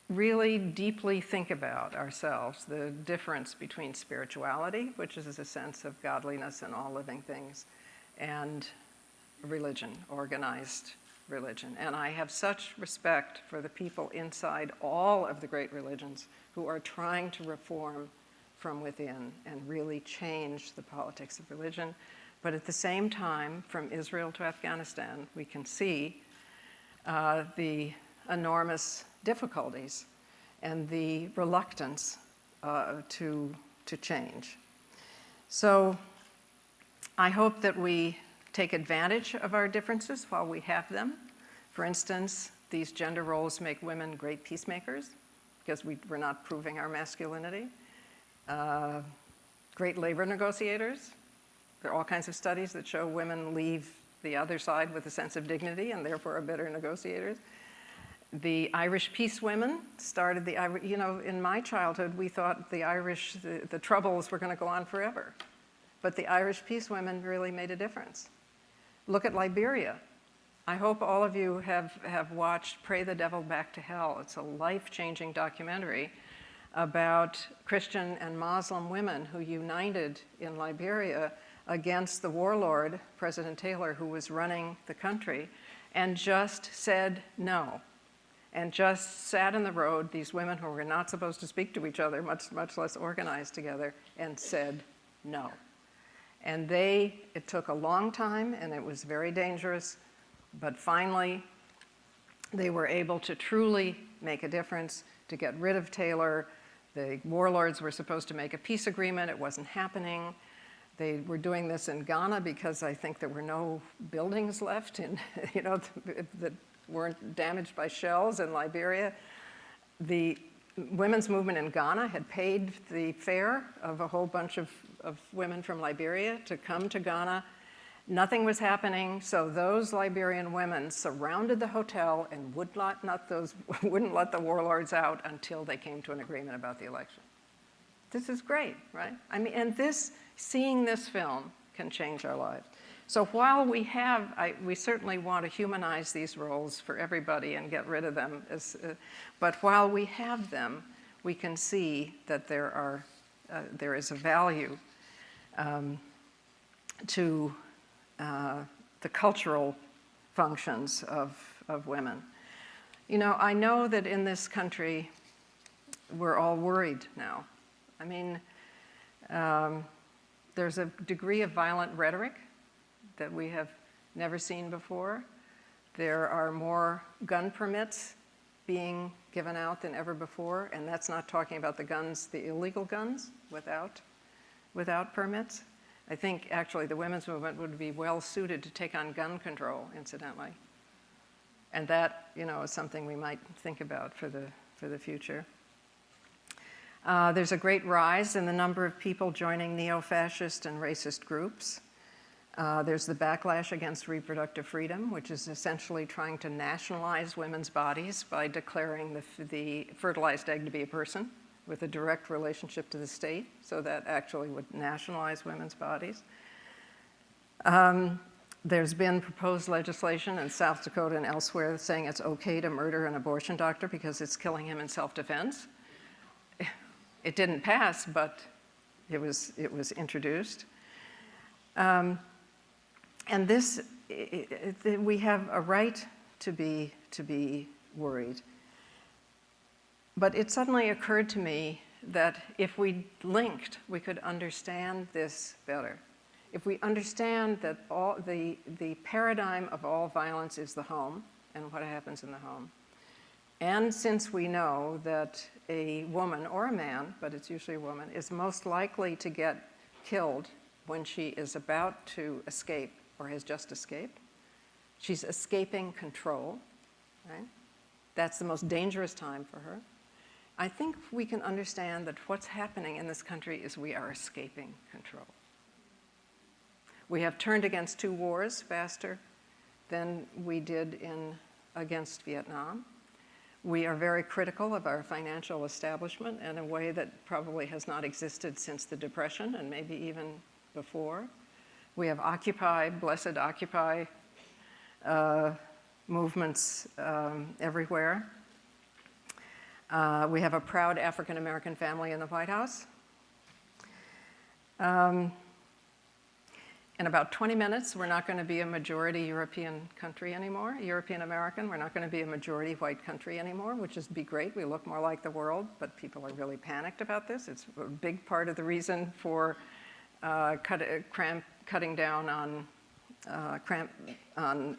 really deeply think about ourselves, the difference between spirituality, which is a sense of godliness in all living things, and religion, organized religion. And I have such respect for the people inside all of the great religions who are trying to reform from within and really change the politics of religion. But at the same time, from Israel to Afghanistan, we can see the enormous difficulties and the reluctance to change. So I hope that we take advantage of our differences while we have them. For instance, these gender roles make women great peacemakers because we're not proving our masculinity. Great labor negotiators. There are all kinds of studies that show women leave the other side with a sense of dignity and therefore are better negotiators. The Irish peace women started the Irish, you know, in my childhood, we thought the Irish, the troubles were going to go on forever. But the Irish peace women really made a difference. Look at Liberia. I hope all of you have watched Pray the Devil Back to Hell. It's a life-changing documentary about Christian and Muslim women who united in Liberia against the warlord, President Taylor, who was running the country, and just said no. And just sat in the road, these women who were not supposed to speak to each other, much less organized together, and said no. And it took a long time, and it was very dangerous, but finally, they were able to truly make a difference, to get rid of Taylor. The warlords were supposed to make a peace agreement. It wasn't happening. They were doing this in Ghana because I think there were no buildings left you know, that weren't damaged by shells. In Liberia, the women's movement in Ghana had paid the fare of a whole bunch of women from Liberia to come to Ghana. Nothing was happening, so those Liberian women surrounded the hotel and wouldn't let the warlords out until they came to an agreement about the election. This is great, right? I mean, and seeing this film can change our lives. So while we certainly want to humanize these roles for everybody and get rid of them, but while we have them, we can see that there is a value to the cultural functions of women. You know, I know that in this country, we're all worried now. I mean, there's a degree of violent rhetoric that we have never seen before. There are more gun permits being given out than ever before, and that's not talking about the guns, the illegal guns without permits. I think actually the women's movement would be well suited to take on gun control, incidentally. And that, you know, is something we might think about for the future. There's a great rise in the number of people joining neo-fascist and racist groups. There's the backlash against reproductive freedom, which is essentially trying to nationalize women's bodies by declaring the fertilized egg to be a person with a direct relationship to the state, so that actually would nationalize women's bodies. There's been proposed legislation in South Dakota and elsewhere saying it's okay to murder an abortion doctor because it's killing him in self-defense. It didn't pass, but it was introduced. And we have a right to be worried. But it suddenly occurred to me that if we linked, we could understand this better. If we understand that all the paradigm of all violence is the home and what happens in the home, and since we know that a woman or a man, but it's usually a woman, is most likely to get killed when she is about to escape or has just escaped. She's escaping control, right? That's the most dangerous time for her. I think we can understand that what's happening in this country is we are escaping control. We have turned against 2 wars faster than we did against Vietnam. We are very critical of our financial establishment in a way that probably has not existed since the Depression and maybe even before. We have Occupy, blessed Occupy movements everywhere. We have a proud African-American family in the White House. In about 20 minutes, we're not going to be a majority European country anymore, European American. We're not going to be a majority white country anymore, which is be great. We look more like the world, but people are really panicked about this. It's a big part of the reason for cutting down on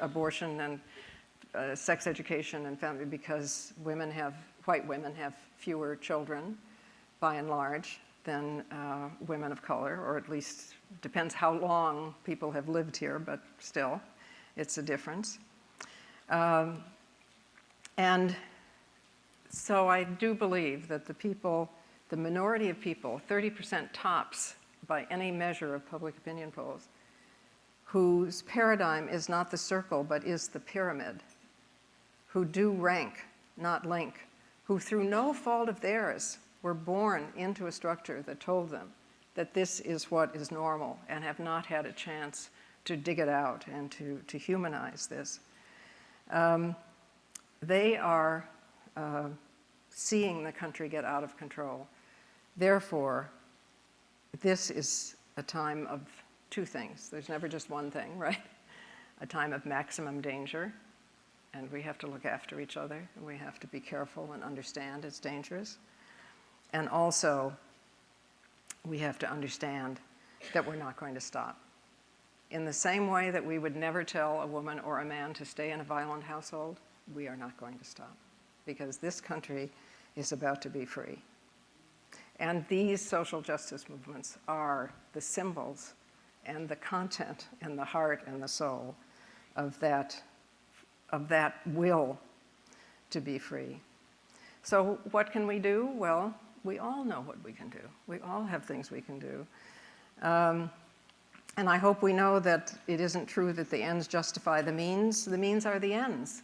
abortion and sex education and family, because white women have fewer children, by and large, than women of color, or at least depends how long people have lived here, but still, it's a difference. And so I do believe that the minority of people, 30% tops by any measure of public opinion polls, whose paradigm is not the circle, but is the pyramid, who do rank, not link, who through no fault of theirs were born into a structure that told them that this is what is normal and have not had a chance to dig it out and to humanize this. They are seeing the country get out of control. Therefore, this is a time of 2 things. There's never just one thing, right? A time of maximum danger, and we have to look after each other, and we have to be careful and understand it's dangerous. And also, we have to understand that we're not going to stop. In the same way that we would never tell a woman or a man to stay in a violent household, we are not going to stop, because this country is about to be free. And these social justice movements are the symbols and the content and the heart and the soul of that will to be free. So what can we do? Well, we all know what we can do. We all have things we can do. And I hope we know that it isn't true that the ends justify the means. The means are the ends.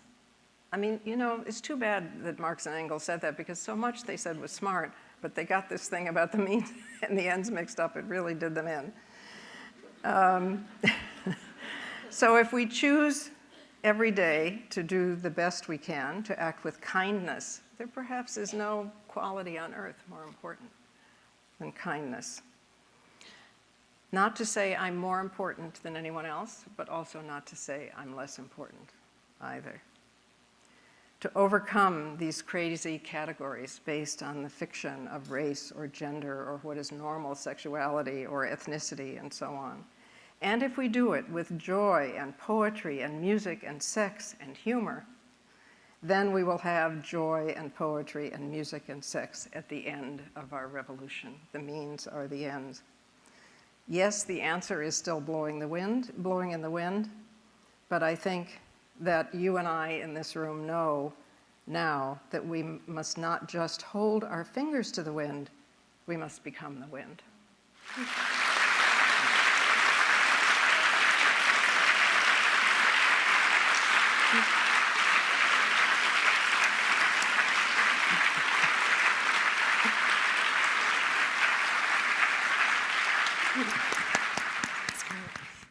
I mean, you know, it's too bad that Marx and Engels said that, because so much they said was smart, but they got this thing about the means and the ends mixed up. It really did them in. So if we choose every day to do the best we can, to act with kindness, there perhaps is no quality on earth more important than kindness. Not to say I'm more important than anyone else, but also not to say I'm less important either. To overcome these crazy categories based on the fiction of race or gender or what is normal sexuality or ethnicity and so on. And if we do it with joy and poetry and music and sex and humor, then we will have joy and poetry and music and sex at the end of our revolution. The means are the ends. Yes, the answer is still blowing in the wind, but I think that you and I in this room know now that we must not just hold our fingers to the wind, we must become the wind.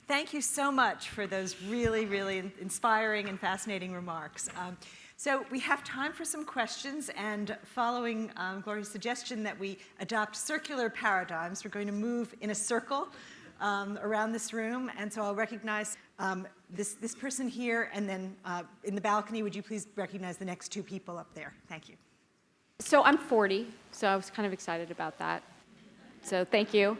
Thank you so much for those really, really inspiring and fascinating remarks. So we have time for some questions, and following Gloria's suggestion that we adopt circular paradigms, we're going to move in a circle around this room. And so I'll recognize this person here, and then in the balcony, would you please recognize the next 2 people up there? Thank you. So I'm 40, so I was kind of excited about that. So thank you.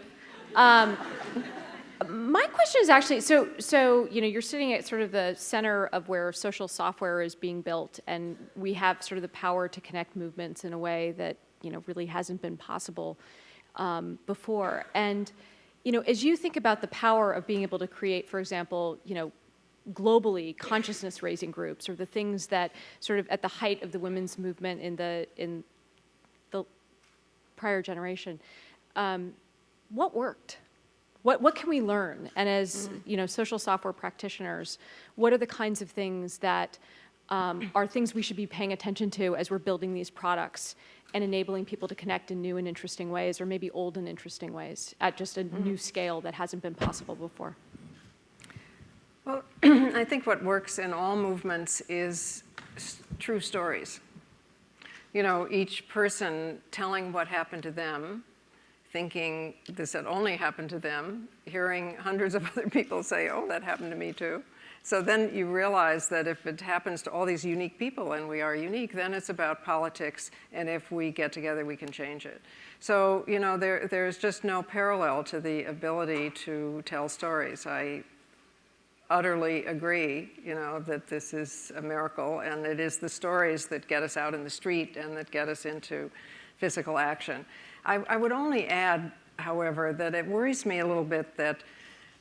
My question is actually, so you know, you're sitting at sort of the center of where social software is being built, and we have sort of the power to connect movements in a way that, you know, really hasn't been possible before. And as you think about the power of being able to create, for example, globally consciousness-raising groups, or the things that sort of at the height of the women's movement in the prior generation, what worked? What can we learn? And as social software practitioners, what are the kinds of things that are things we should be paying attention to as we're building these products and enabling people to connect in new and interesting ways, or maybe old and interesting ways, at just a new scale that hasn't been possible before? Well, I think what works in all movements is true stories. Each person telling what happened to them, thinking this had only happened to them, hearing hundreds of other people say, oh, that happened to me too. So then you realize that if it happens to all these unique people, and we are unique, then it's about politics, and if we get together, we can change it. So, there's just no parallel to the ability to tell stories. I utterly agree, that this is a miracle, and it is the stories that get us out in the street and that get us into physical action. I would only add, however, that it worries me a little bit that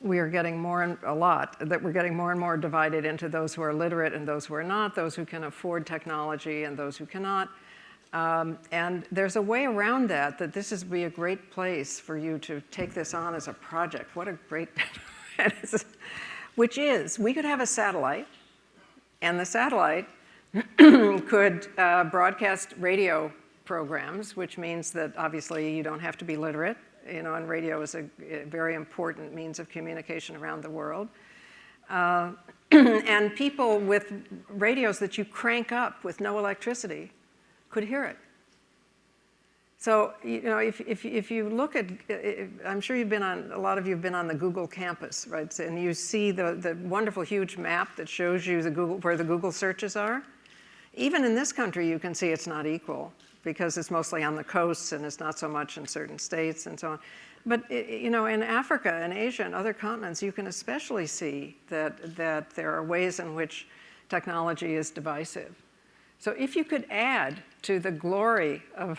we are getting that we're getting more and more divided into those who are literate and those who are not, those who can afford technology and those who cannot. And there's a way around that this would be a great place for you to take this on as a project. What a great, which is, we could have a satellite, and the satellite could broadcast radio programs, which means that obviously you don't have to be literate, and radio is a very important means of communication around the world. And people with radios that you crank up with no electricity could hear it. So, if you look at, I'm sure a lot of you have been on the Google campus, right? And you see the wonderful huge map that shows you where the Google searches are. Even in this country, you can see it's not equal, because it's mostly on the coasts and it's not so much in certain states and so on. But in Africa and Asia and other continents, you can especially see that there are ways in which technology is divisive. So if you could add to the glory of,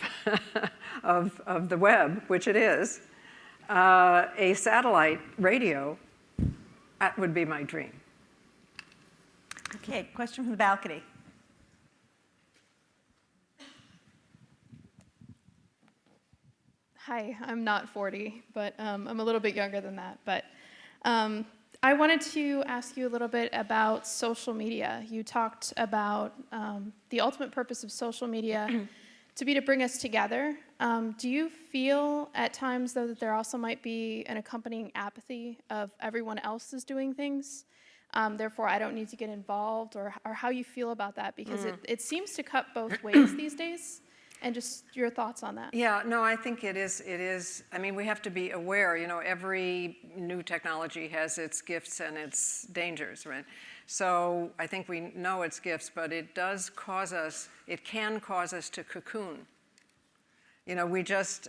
of the web, which it is, a satellite radio, that would be my dream. Okay, question from the balcony. Hi, I'm not 40, but I'm a little bit younger than that. But I wanted to ask you a little bit about social media. You talked about the ultimate purpose of social media to bring us together. Do you feel at times, though, that there also might be an accompanying apathy of everyone else is doing things? Therefore, I don't need to get involved, or how you feel about that? Because it seems to cut both ways these days. And just your thoughts on that. Yeah, no, I think it is. I mean, we have to be aware, every new technology has its gifts and its dangers, right? So I think we know its gifts, but it can cause us to cocoon. We just,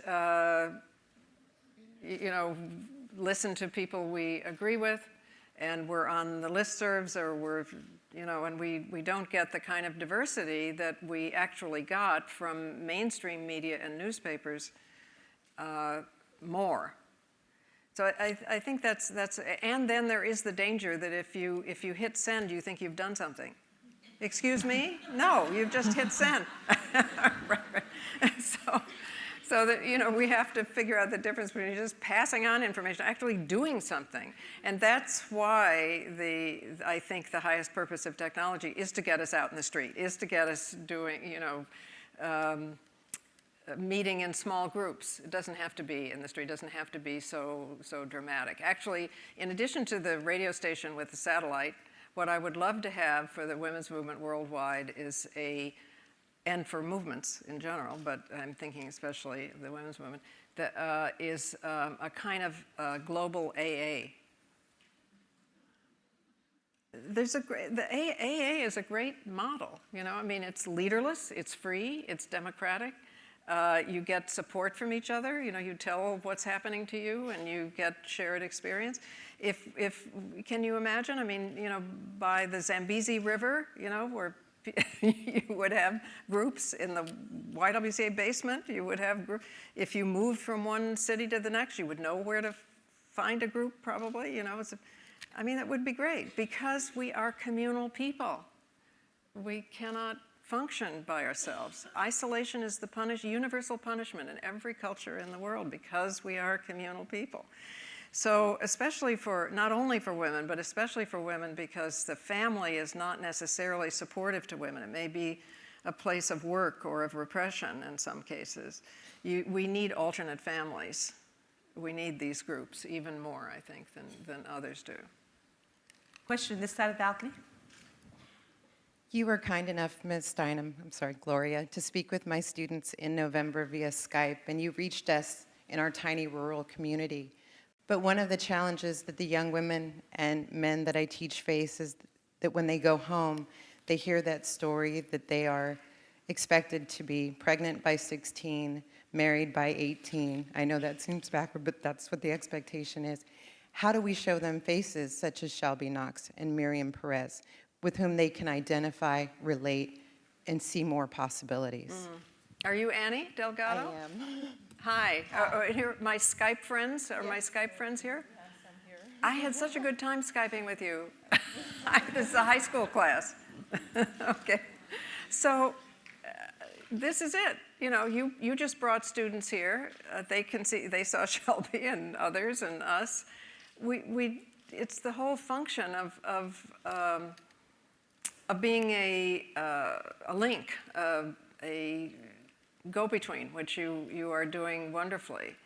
listen to people we agree with, and we're on the listservs, or and we don't get the kind of diversity that we actually got from mainstream media and newspapers more. So I think that's, and then there is the danger that if you hit send, you think you've done something. Excuse me? No, you've just hit send. Right. So that, we have to figure out the difference between just passing on information, actually doing something. And that's why I think the highest purpose of technology is to get us out in the street, is to get us doing, meeting in small groups. It doesn't have to be in the street, it doesn't have to be so dramatic. Actually, in addition to the radio station with the satellite, what I would love to have for the women's movement worldwide is and for movements in general, but I'm thinking especially of the women's movement, that is a kind of global AA. The AA is a great model. I mean, it's leaderless, it's free, it's democratic. You get support from each other. You tell what's happening to you, and you get shared experience. Can you imagine? I mean, by the Zambezi River, where you would have groups in the YWCA basement. You would have if you moved from one city to the next, you would know where to find a group probably, you know. I mean, that would be great because we are communal people. We cannot function by ourselves. Isolation is the universal punishment in every culture in the world because we are communal people. So especially not only for women, but especially for women because the family is not necessarily supportive to women. It may be a place of work or of repression in some cases. We need alternate families. We need these groups even more, I think, than others do. Question this side of the balcony. You were kind enough, Ms. Steinem, Gloria, to speak with my students in November via Skype, and you reached us in our tiny rural community. But one of the challenges that the young women and men that I teach face is that when they go home, they hear that story that they are expected to be pregnant by 16, married by 18. I know that seems backward, but that's what the expectation is. How do we show them faces such as Shelby Knox and Miriam Perez, with whom they can identify, relate, and see more possibilities? Are you Annie Delgado? I am. Hi. Here, my Skype friends. Are my Skype friends here? Yes, I'm here. I had such a good time Skyping with you. This is a high school class. Okay. So this is it. You know, you just brought students here. They saw Shelby and others and us. It's the whole function of being a link, a go-between, which you are doing wonderfully.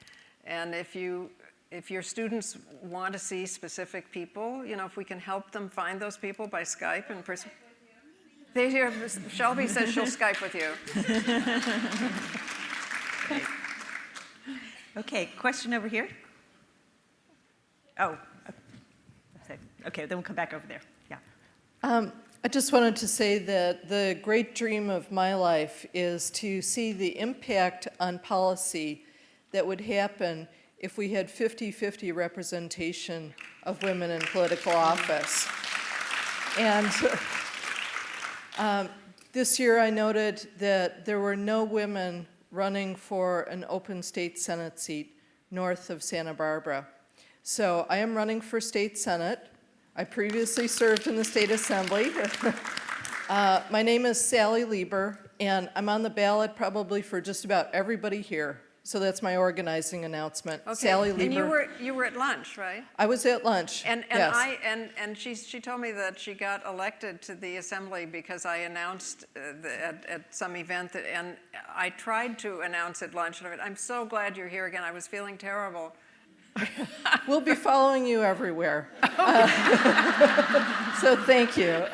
And if your students want to see specific people, you know, if we can help them find those people by Skype and Shelby says she'll Skype with you. Okay, question over here. Oh, okay, then we'll come back over there. Yeah. I just wanted to say that the great dream of my life is to see the impact on policy that would happen if we had 50-50 representation of women in political office. And this year I noted that there were no women running for an open state Senate seat north of Santa Barbara. So I am running for state Senate. I previously served in the state assembly. My name is Sally Lieber, and I'm on the ballot probably for just about everybody here. So that's my organizing announcement. Okay. Sally Lieber. And you were at lunch, right? I was at lunch. And she told me that she got elected to the assembly because I announced at some event and I tried to announce at lunch. And I'm so glad you're here again. I was feeling terrible. We'll be following you everywhere. So thank you.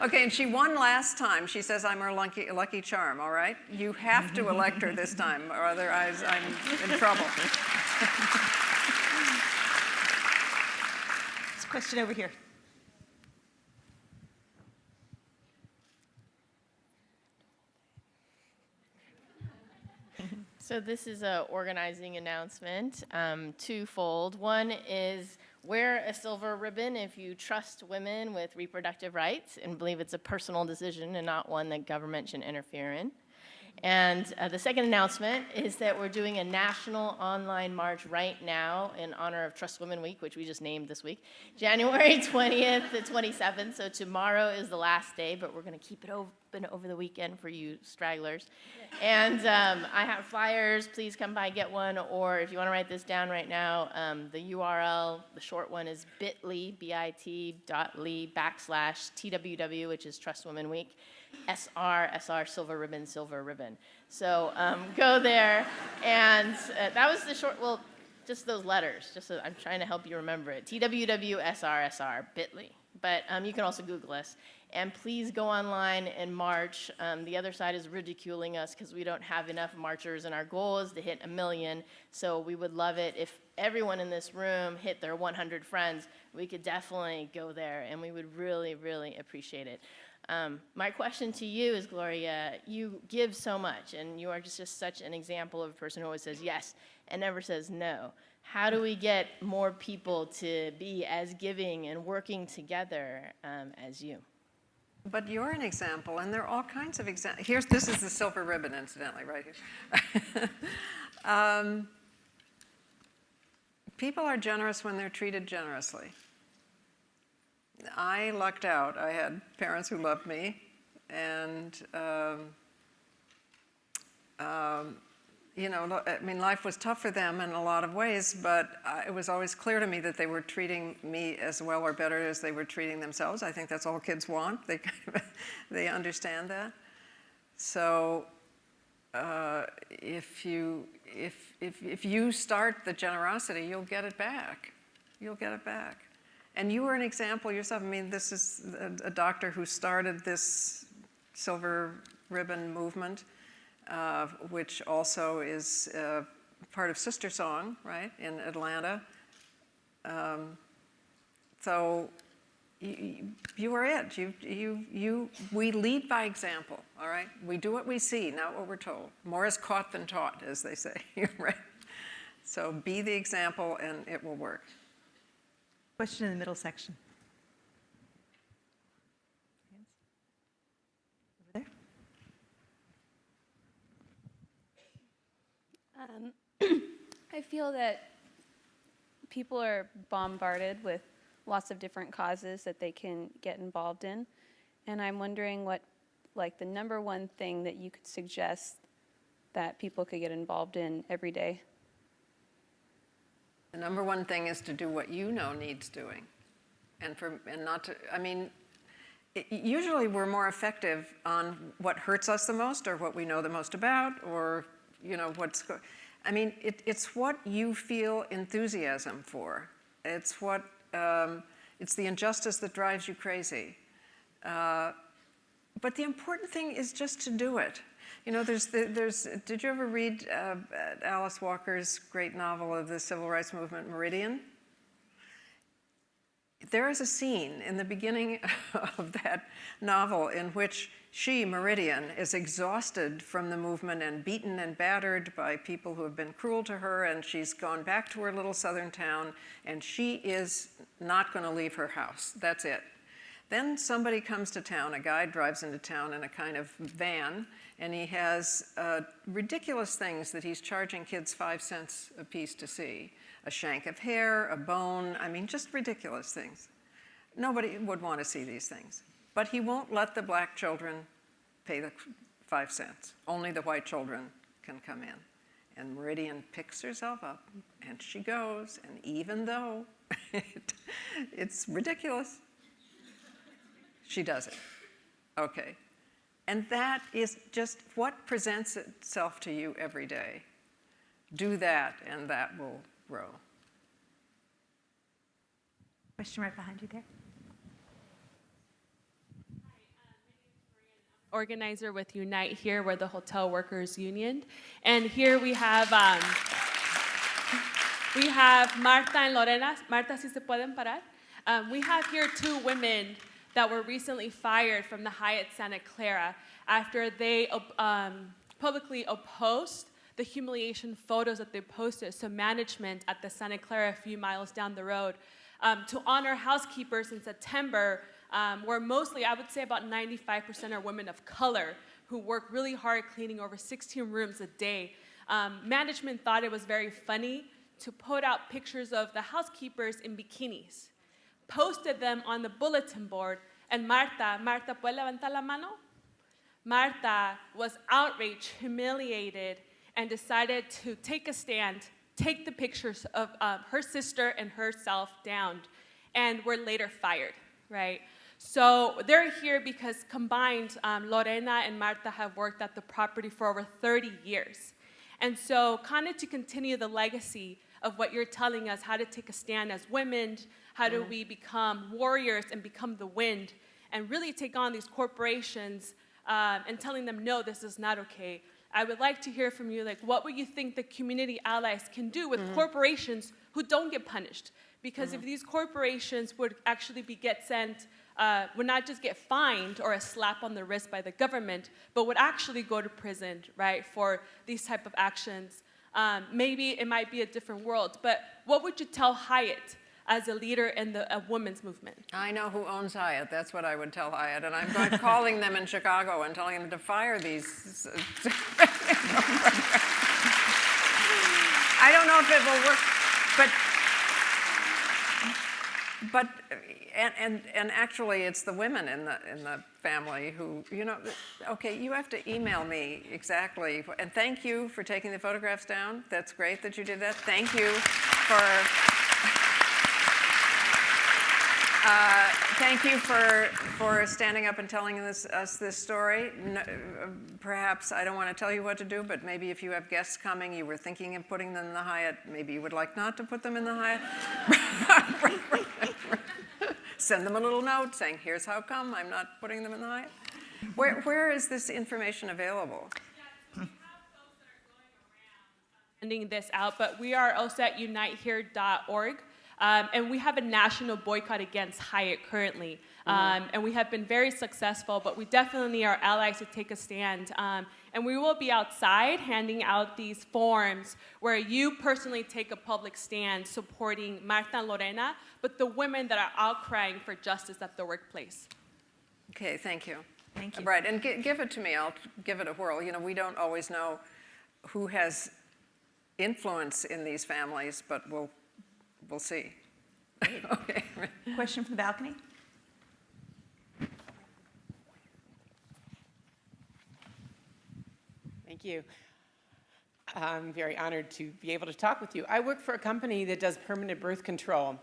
Okay, and she won last time. She says I'm her lucky charm, all right? You have to elect her this time, or otherwise I'm in trouble. There's a question over here. So this is an organizing announcement, twofold. One is wear a silver ribbon if you trust women with reproductive rights and believe it's a personal decision and not one that government should interfere in. And the second announcement is that we're doing a national online march right now in honor of Trust Women Week, which we just named this week, January 20th to 27th. So tomorrow is the last day, but we're going to keep it open over the weekend for you stragglers. And I have flyers. Please come by, get one. Or if you want to write this down right now, the URL, the short one is bit.ly, bit.ly/TWW, which is Trust Women Week. SR, silver ribbon. So go there, and that was the short, well, just those letters, just so I'm trying to help you remember it. TWW, SR, bit.ly. But you can also Google us. And please go online and march. The other side is ridiculing us because we don't have enough marchers, and our goal is to hit 1 million. So we would love it if everyone in this room hit their 100 friends. We could definitely go there, and we would really, really appreciate it. My question to you is, Gloria, you give so much, and you are just such an example of a person who always says yes and never says no. How do we get more people to be as giving and working together as you? But you're an example, and there are all kinds of examples. This is the silver ribbon, incidentally, right here. people are generous when they're treated generously. I lucked out. I had parents who loved me, and you know, I mean, life was tough for them in a lot of ways, but it was always clear to me that they were treating me as well or better as they were treating themselves. I think that's all kids want. They they understand that. So if you start the generosity, you'll get it back. You'll get it back. And you were an example yourself. I mean, this is a doctor who started this silver ribbon movement, which also is part of Sister Song, right, in Atlanta. So you are it. We lead by example, all right? We do what we see, not what we're told. More is caught than taught, as they say, right? So be the example, and it will work. Question in the middle section. Over there. I feel that people are bombarded with lots of different causes that they can get involved in. And I'm wondering what, like, the number one thing that you could suggest that people could get involved in every day. The number one thing is to do what you know needs doing, and not to. I mean, usually we're more effective on what hurts us the most, or what we know the most about, or you know what's. I mean, it's what you feel enthusiasm for. It's what. It's the injustice that drives you crazy. But the important thing is just to do it. You know, did you ever read Alice Walker's great novel of the civil rights movement, Meridian? There is a scene in the beginning of that novel in which she, Meridian, is exhausted from the movement and beaten and battered by people who have been cruel to her, and she's gone back to her little southern town, and she is not going to leave her house. That's it. Then somebody comes to town, a guy drives into town in a kind of van, and he has ridiculous things that he's charging kids 5 cents a piece to see. A shank of hair, a bone, I mean, just ridiculous things. Nobody would want to see these things. But he won't let the black children pay the 5 cents. Only the white children can come in. And Meridian picks herself up, and she goes, and even though it's ridiculous, she does it. Okay. And that is just what presents itself to you every day. Do that, and that will grow. Question right behind you there. Organizer with Unite here. We're the Hotel Workers Union. And here we have Marta and Lorena. Marta, si se pueden parar. We have here 2 women that were recently fired from the Hyatt Santa Clara after they publicly opposed the humiliation photos that they posted to management at the Santa Clara a few miles down the road to honor housekeepers in September, where mostly, I would say about 95% are women of color who work really hard cleaning over 16 rooms a day. Management thought it was very funny to put out pictures of the housekeepers in bikinis, posted them on the bulletin board, and Marta, ¿puede levantar la mano? Marta was outraged, humiliated, and decided to take a stand, take the pictures of her sister and herself down, and were later fired, right? So they're here because combined, Lorena and Marta have worked at the property for over 30 years. And so kind of to continue the legacy of what you're telling us, how to take a stand as women, how do we become warriors and become the wind, and really take on these corporations and telling them, no, this is not okay. I would like to hear from you, like, what would you think the community allies can do with corporations who don't get punished? Because if these corporations would actually get sent, would not just get fined or a slap on the wrist by the government, but would actually go to prison, right, for these type of actions. Maybe it might be a different world, but what would you tell Hyatt as a leader in the women's movement? I know who owns Hyatt. That's what I would tell Hyatt. And I'm going calling them in Chicago and telling them to fire these. I don't know if it will work, but But and actually, it's the women in the family who, you know, okay, you have to email me exactly. And thank you for taking the photographs down. That's great that you did that. Thank you for. Thank you for standing up and telling us this story. No, perhaps I don't want to tell you what to do, but maybe if you have guests coming, you were thinking of putting them in the Hyatt, maybe you would like not to put them in the Hyatt. Send them a little note saying, here's how come I'm not putting them in the Hyatt. Where is this information available? Sending this out, but we are also at unitehere.org. And we have a national boycott against Hyatt currently. And we have been very successful, but we definitely need our allies to take a stand. And we will be outside handing out these forms where you personally take a public stand supporting Marta and Lorena, but the women that are outcrying for justice at the workplace. Okay, thank you. Thank you. Right, and give it to me. I'll give it a whirl. You know, we don't always know who has influence in these families, but we'll see. Okay. Question from the balcony? Thank you. I'm very honored to be able to talk with you. I work for a company that does permanent birth control,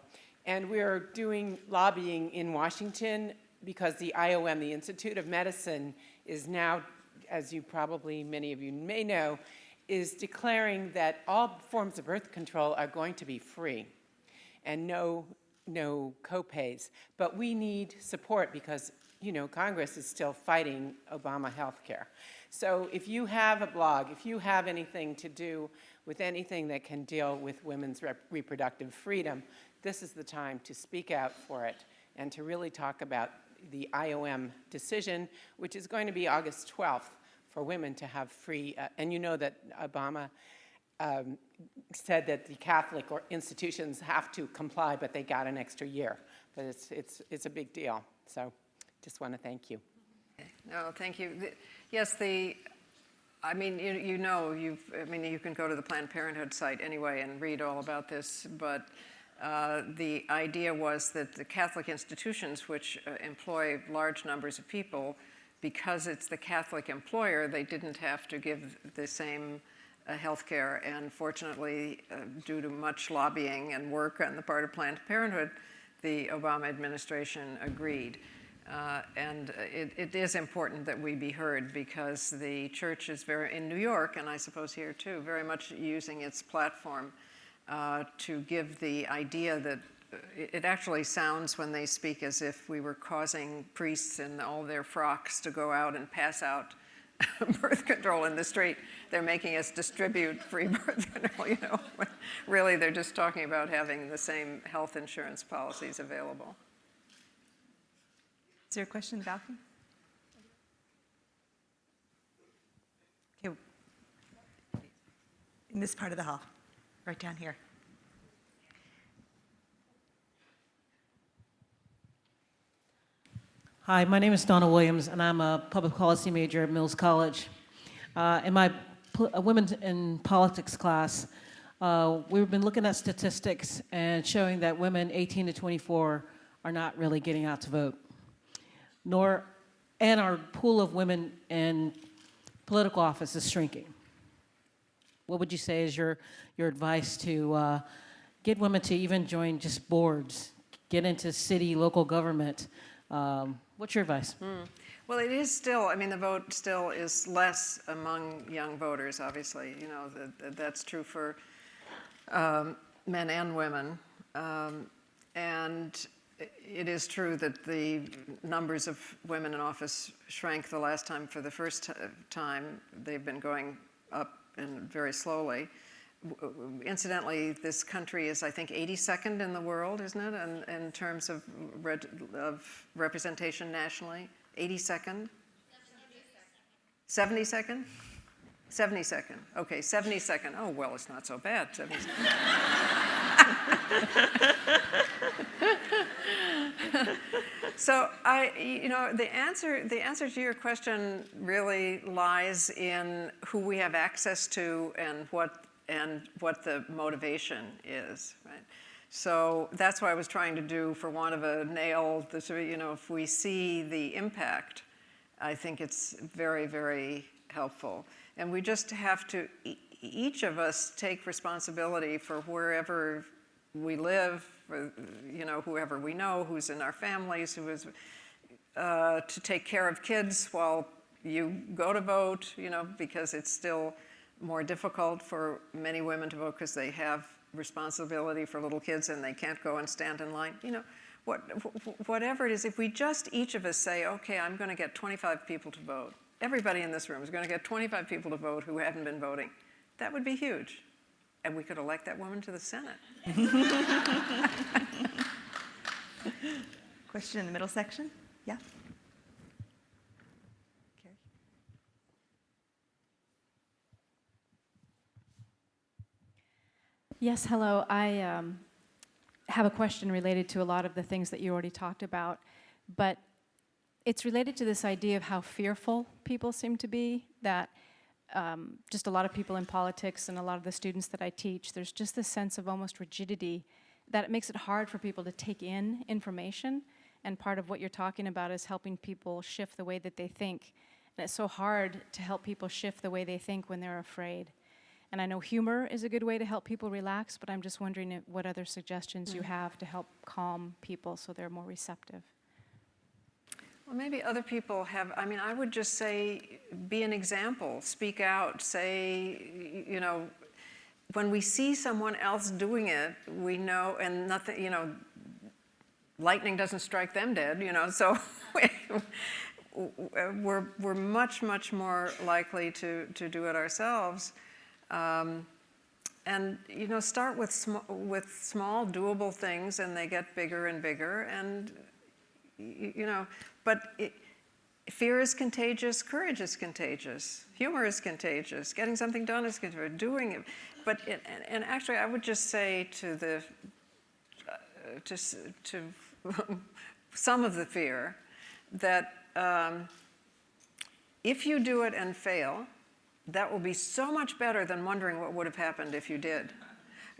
and we're doing lobbying in Washington because the IOM, the Institute of Medicine, is now, as you probably, many of you may know, is declaring that all forms of birth control are going to be free and no co-pays. But we need support because, you know, Congress is still fighting Obama health care. So if you have a blog, if you have anything to do with anything that can deal with women's reproductive freedom, this is the time to speak out for it and to really talk about the IOM decision, which is going to be August 12th for women to have free, and you know that Obama said that the Catholic institutions have to comply, but they got an extra year. But it's a big deal. So just want to thank you. No, thank you. Yes, I mean, you know, you can go to the Planned Parenthood site anyway and read all about this, but the idea was that the Catholic institutions, which employ large numbers of people, because it's the Catholic employer, they didn't have to give the same health care. And fortunately, due to much lobbying and work on the part of Planned Parenthood, the Obama administration agreed. And it is important that we be heard because the church is in New York, and I suppose here too, very much using its platform to give the idea that it actually sounds when they speak as if we were causing priests in all their frocks to go out and pass out birth control in the street. They're making us distribute free birth control, you know. Really, they're just talking about having the same health insurance policies available. Is there a question in the balcony? Okay. In this part of the hall, right down here. Hi, my name is Donna Williams, and I'm a public policy major at Mills College. In my Women in Politics class, we've been looking at statistics and showing that women 18 to 24 are not really getting out to vote, and our pool of women in political office is shrinking. What would you say is your advice to get women to even join just boards, get into city, local government? What's your advice? Well, it is still, I mean, the vote still is less among young voters, obviously. You know, that's true for men and women. And it is true that the numbers of women in office shrank the last time. For the first time, they've been going up and very slowly. Incidentally, this country is, I think, 82nd in the world, isn't it, in terms of representation nationally? 82nd? 72nd? 72nd. Okay, 72nd. Oh, well, it's not so bad. 72nd. So the answer to your question really lies in who we have access to and what the motivation is, right? So that's what I was trying to do, for want of a nail, if we see the impact, I think it's very, very helpful. And we just have to, each of us, take responsibility for wherever we live, for, whoever we know, who's in our families, who is, to take care of kids while you go to vote, because it's still more difficult for many women to vote because they have responsibility for little kids and they can't go and stand in line. Whatever it is, if we just each of us say, okay, I'm going to get 25 people to vote. Everybody in this room is going to get 25 people to vote who hadn't been voting. That would be huge. And we could elect that woman to the Senate. Question in the middle section? Yeah. Yes, hello. I have a question related to a lot of the things that you already talked about, but it's related to this idea of how fearful people seem to be, that just a lot of people in politics and a lot of the students that I teach, there's just this sense of almost rigidity that it makes it hard for people to take in information, and part of what you're talking about is helping people shift the way that they think. And it's so hard to help people shift the way they think when they're afraid. And I know humor is a good way to help people relax, but I'm just wondering what other suggestions you have to help calm people so they're more receptive. Well, maybe other people have, I would just say, be an example, speak out, say, when we see someone else doing it, we know, and nothing, lightning doesn't strike them dead, so we're much, much more likely to do it ourselves. And start with small doable things, and they get bigger and bigger. And but fear is contagious, courage is contagious, humor is contagious, getting something done is contagious, doing it. But and actually, I would just say to some of the fear that if you do it and fail, that will be so much better than wondering what would have happened if you did.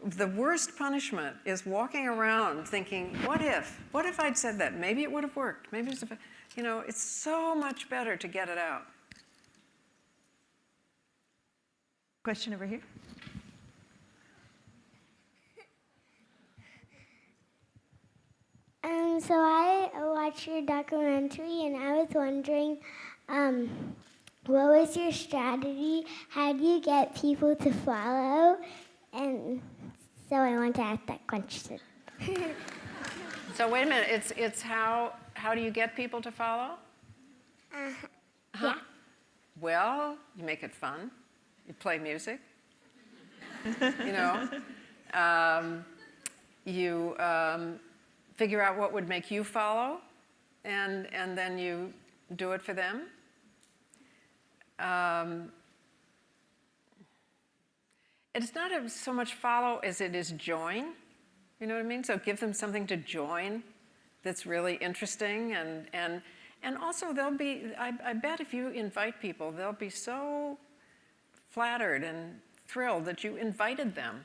The worst punishment is walking around thinking, what if? What if I'd said that? Maybe it would have worked. Maybe it's so much better to get it out. Question over here. So I watched your documentary, and I was wondering, what was your strategy? How do you get people to follow? And so I want to ask that question. So wait a minute, it's how do you get people to follow? Yeah. Well, you make it fun. You play music. You figure out what would make you follow, and then you do it for them. It's not so much follow as it is join. You know what I mean? So give them something to join that's really interesting, and also they'll be, I bet if you invite people, they'll be so flattered and thrilled that you invited them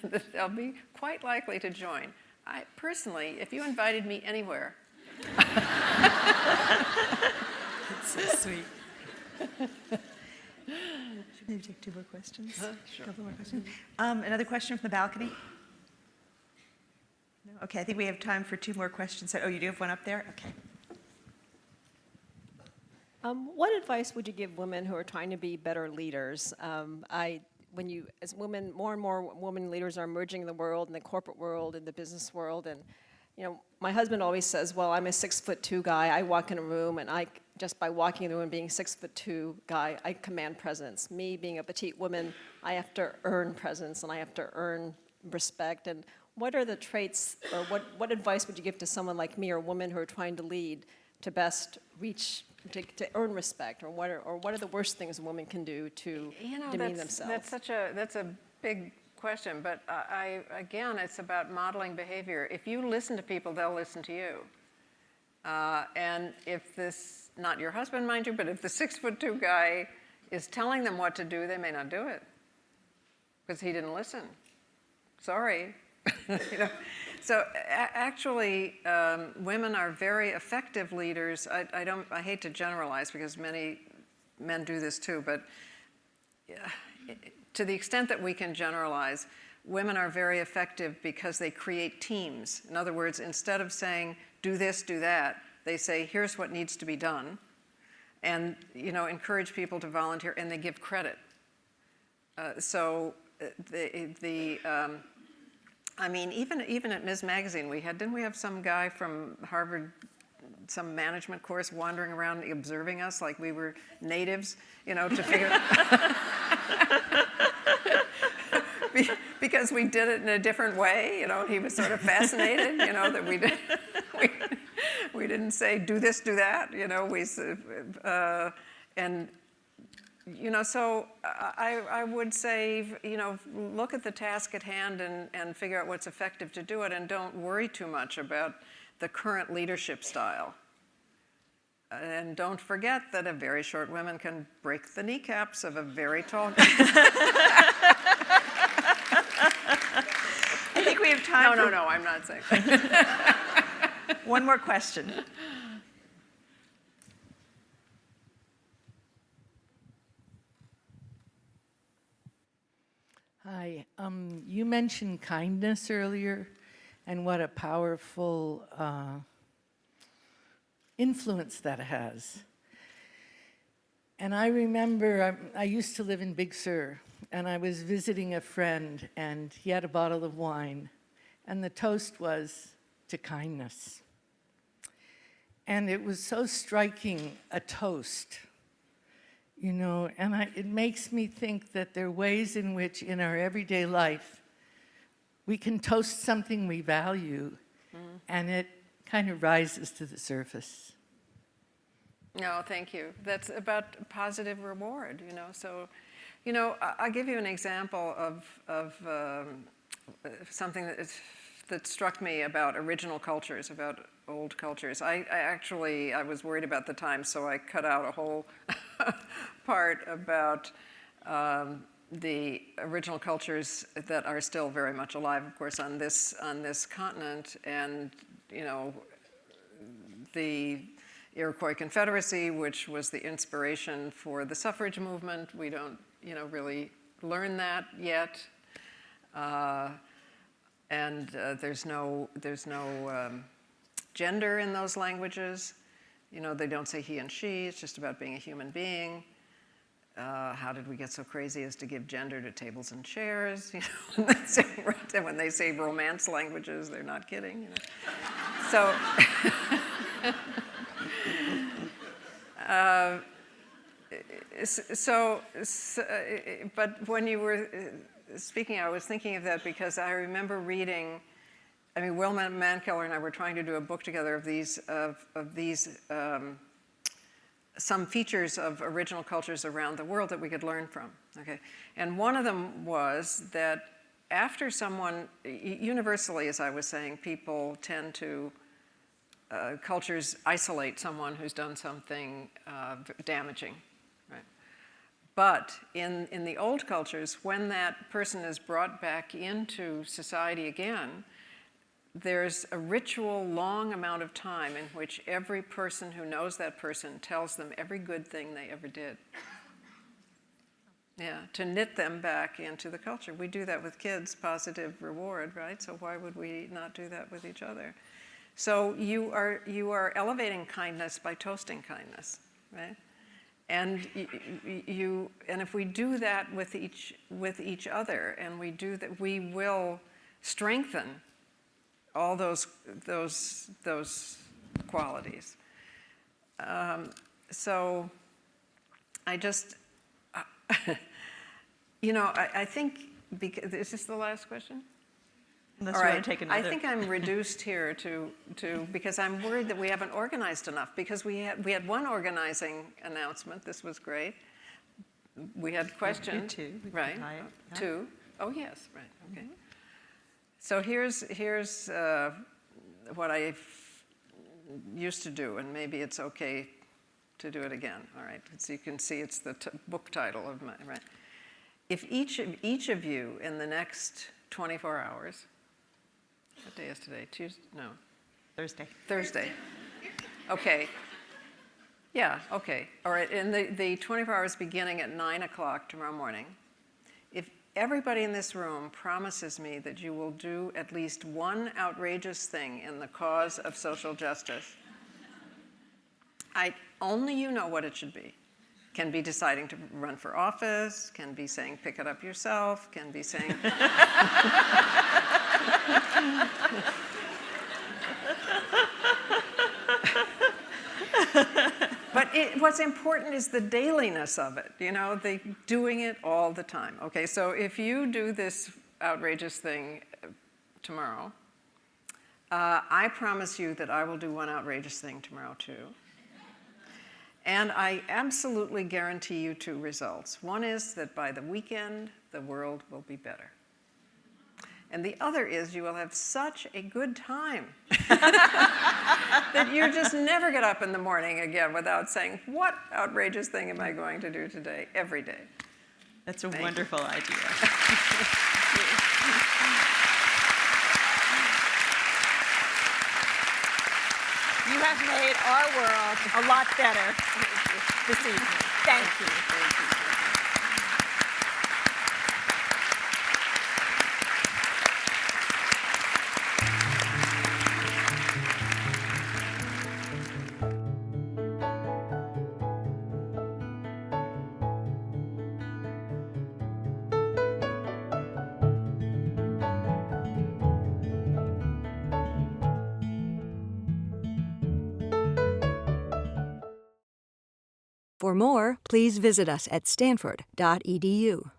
that they'll be quite likely to join. I personally, if you invited me anywhere. That's so sweet. Should maybe take two more questions? Sure. A couple more questions. Another question from the balcony? No? Okay, I think we have time for two more questions. Oh, you do have one up there? Okay. What advice would you give women who are trying to be better leaders? As women, more and more women leaders are emerging in the world, in the corporate world, in the business world, and my husband always says, well, I'm a 6'2" guy. I walk in a room, and just by walking in the room and being a 6'2" guy, I command presence. Me being a petite woman, I have to earn presence, and I have to earn respect. And what are the traits, or what advice would you give to someone like me, or women who are trying to lead, to best reach, to earn respect, or what are the worst things a woman can do to demean themselves? That's a big question, but again, it's about modeling behavior. If you listen to people, they'll listen to you. And if this, not your husband, mind you, but if the 6'2" guy is telling them what to do, they may not do it because he didn't listen. Sorry. So actually, women are very effective leaders. I hate to generalize because many men do this too, but to the extent that we can generalize, women are very effective because they create teams. In other words, instead of saying, do this, do that, they say, here's what needs to be done, and encourage people to volunteer, and they give credit. I mean, even at Ms. Magazine, didn't we have some guy from Harvard, some management course wandering around observing us like we were natives, to figure because we did it in a different way, he was sort of fascinated, that we didn't say do this, do that, so I would say, look at the task at hand and figure out what's effective to do it, and don't worry too much about the current leadership style. And don't forget that a very short woman can break the kneecaps of a very tall guy. I think we have time for... No, I'm not saying. One more question. Hi. You mentioned kindness earlier and what a powerful influence that has. And I remember I used to live in Big Sur, and I was visiting a friend, and he had a bottle of wine, and the toast was to kindness. And it was so striking, a toast. It makes me think that there are ways in which in our everyday life we can toast something we value, and it kind of rises to the surface. No, thank you. That's about positive reward, So, I'll give you an example of something that struck me about original cultures, about old cultures. I was worried about the time, so I cut out a whole part about the original cultures that are still very much alive, of course, on this continent, and the Iroquois Confederacy, which was the inspiration for the suffrage movement. We don't, really learn that yet, and there's no gender in those languages. They don't say he and she. It's just about being a human being. How did we get so crazy as to give gender to tables and chairs? When they say romance languages, they're not kidding. So, but when you were speaking, I was thinking of that because I remember reading. Will Mankiller and I were trying to do a book together of these some features of original cultures around the world that we could learn from. Okay, and one of them was that after someone, universally, as I was saying, people tend to cultures isolate someone who's done something damaging, right? But in the old cultures, when that person is brought back into society again, there's a ritual long amount of time in which every person who knows that person tells them every good thing they ever did. Yeah, to knit them back into the culture. We do that with kids, positive reward, right? So why would we not do that with each other? So you are elevating kindness by toasting kindness, right? And and if we do that with each other, and we do that, we will strengthen all those qualities. So I just, I think, is this the last question? Unless all you right. want to take another. I think I'm reduced here to because I'm worried that we haven't organized enough, because we had one organizing announcement. This was great. We had questions. Two. Right. Two. Oh, yes, right, okay. So here's what I used to do, and maybe it's okay to do it again. All right, so you can see it's the book title of my, right? If each of you in the next 24 hours What day is today? Tuesday? No. Thursday. Thursday. Okay. Yeah, okay. All right, and the 24 hours beginning at 9 o'clock tomorrow morning. If everybody in this room promises me that you will do at least one outrageous thing in the cause of social justice, only you know what it should be. Can be deciding to run for office, can be saying pick it up yourself, can be saying... But what's important is the dailiness of it, you know, doing it all the time. Okay, so if you do this outrageous thing tomorrow, I promise you that I will do one outrageous thing tomorrow too. And I absolutely guarantee you two results. One is that by the weekend, the world will be better. And the other is you will have such a good time that you just never get up in the morning again without saying, what outrageous thing am I going to do today, every day? That's a wonderful idea. You have made our world a lot better this evening. Thank you. Thank you. For more, please visit us at stanford.edu.